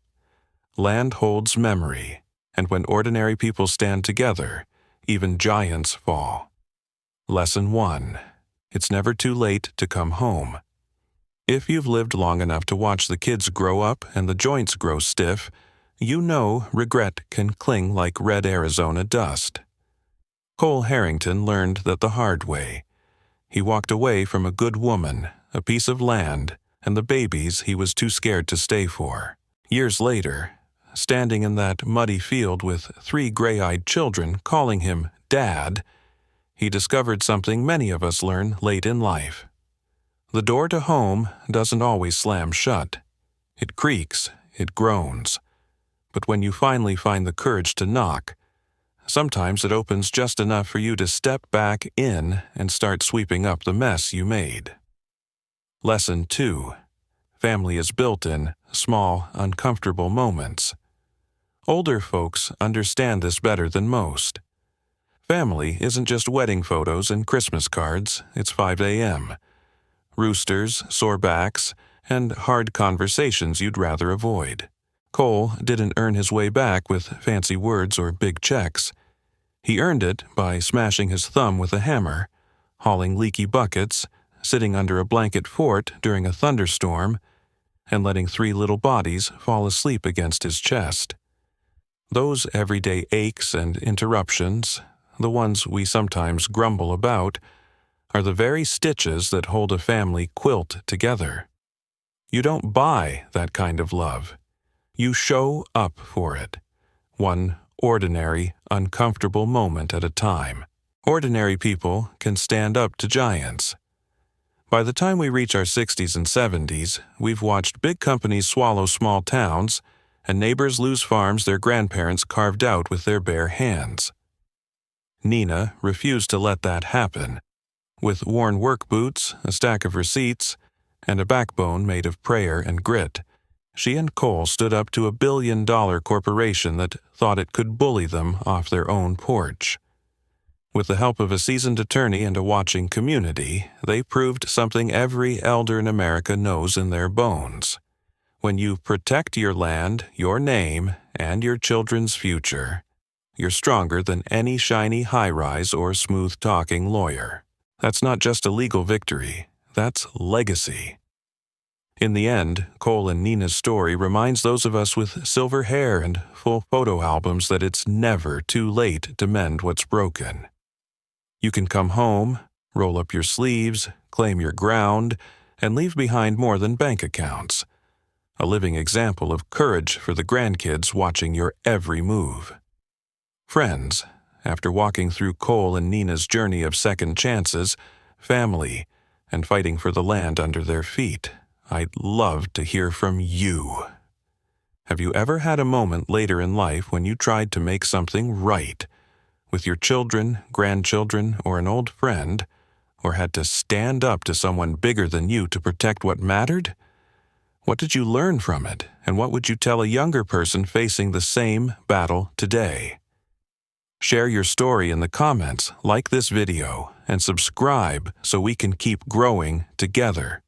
Land holds memory, and when ordinary people stand together, even giants fall. Lesson 1. It's never too late to come home. If you've lived long enough to watch the kids grow up and the joints grow stiff, you know regret can cling like red Arizona dust. Cole Harrington learned that the hard way. He walked away from a good woman, a piece of land, and the babies he was too scared to stay for. Years later, standing in that muddy field with 3 gray-eyed children calling him Dad, he discovered something many of us learn late in life. The door to home doesn't always slam shut. It creaks, it groans. But when you finally find the courage to knock, sometimes it opens just enough for you to step back in and start sweeping up the mess you made. Lesson 2. Family is built in small, uncomfortable moments. Older folks understand this better than most. Family isn't just wedding photos and Christmas cards, it's 5 a.m. Roosters, sore backs, and hard conversations you'd rather avoid. Cole didn't earn his way back with fancy words or big checks. He earned it by smashing his thumb with a hammer, hauling leaky buckets, sitting under a blanket fort during a thunderstorm, and letting 3 little bodies fall asleep against his chest. Those everyday aches and interruptions, the ones we sometimes grumble about, are the very stitches that hold a family quilt together. You don't buy that kind of love. You show up for it, one ordinary, uncomfortable moment at a time. Ordinary people can stand up to giants. By the time we reach our 60s and 70s, we've watched big companies swallow small towns and neighbors lose farms their grandparents carved out with their bare hands. Nina refused to let that happen. With worn work boots, a stack of receipts, and a backbone made of prayer and grit, she and Cole stood up to a billion-dollar corporation that thought it could bully them off their own porch. With the help of a seasoned attorney and a watching community, they proved something every elder in America knows in their bones. When you protect your land, your name, and your children's future, you're stronger than any shiny high-rise or smooth-talking lawyer. That's not just a legal victory, that's legacy. In the end, Cole and Nina's story reminds those of us with silver hair and full photo albums that it's never too late to mend what's broken. You can come home, roll up your sleeves, claim your ground, and leave behind more than bank accounts. A living example of courage for the grandkids watching your every move. Friends, after walking through Cole and Nina's journey of second chances, family, and fighting for the land under their feet, I'd love to hear from you. Have you ever had a moment later in life when you tried to make something right, with your children, grandchildren, or an old friend, or had to stand up to someone bigger than you to protect what mattered? What did you learn from it, and what would you tell a younger person facing the same battle today? Share your story in the comments, like this video, and subscribe so we can keep growing together.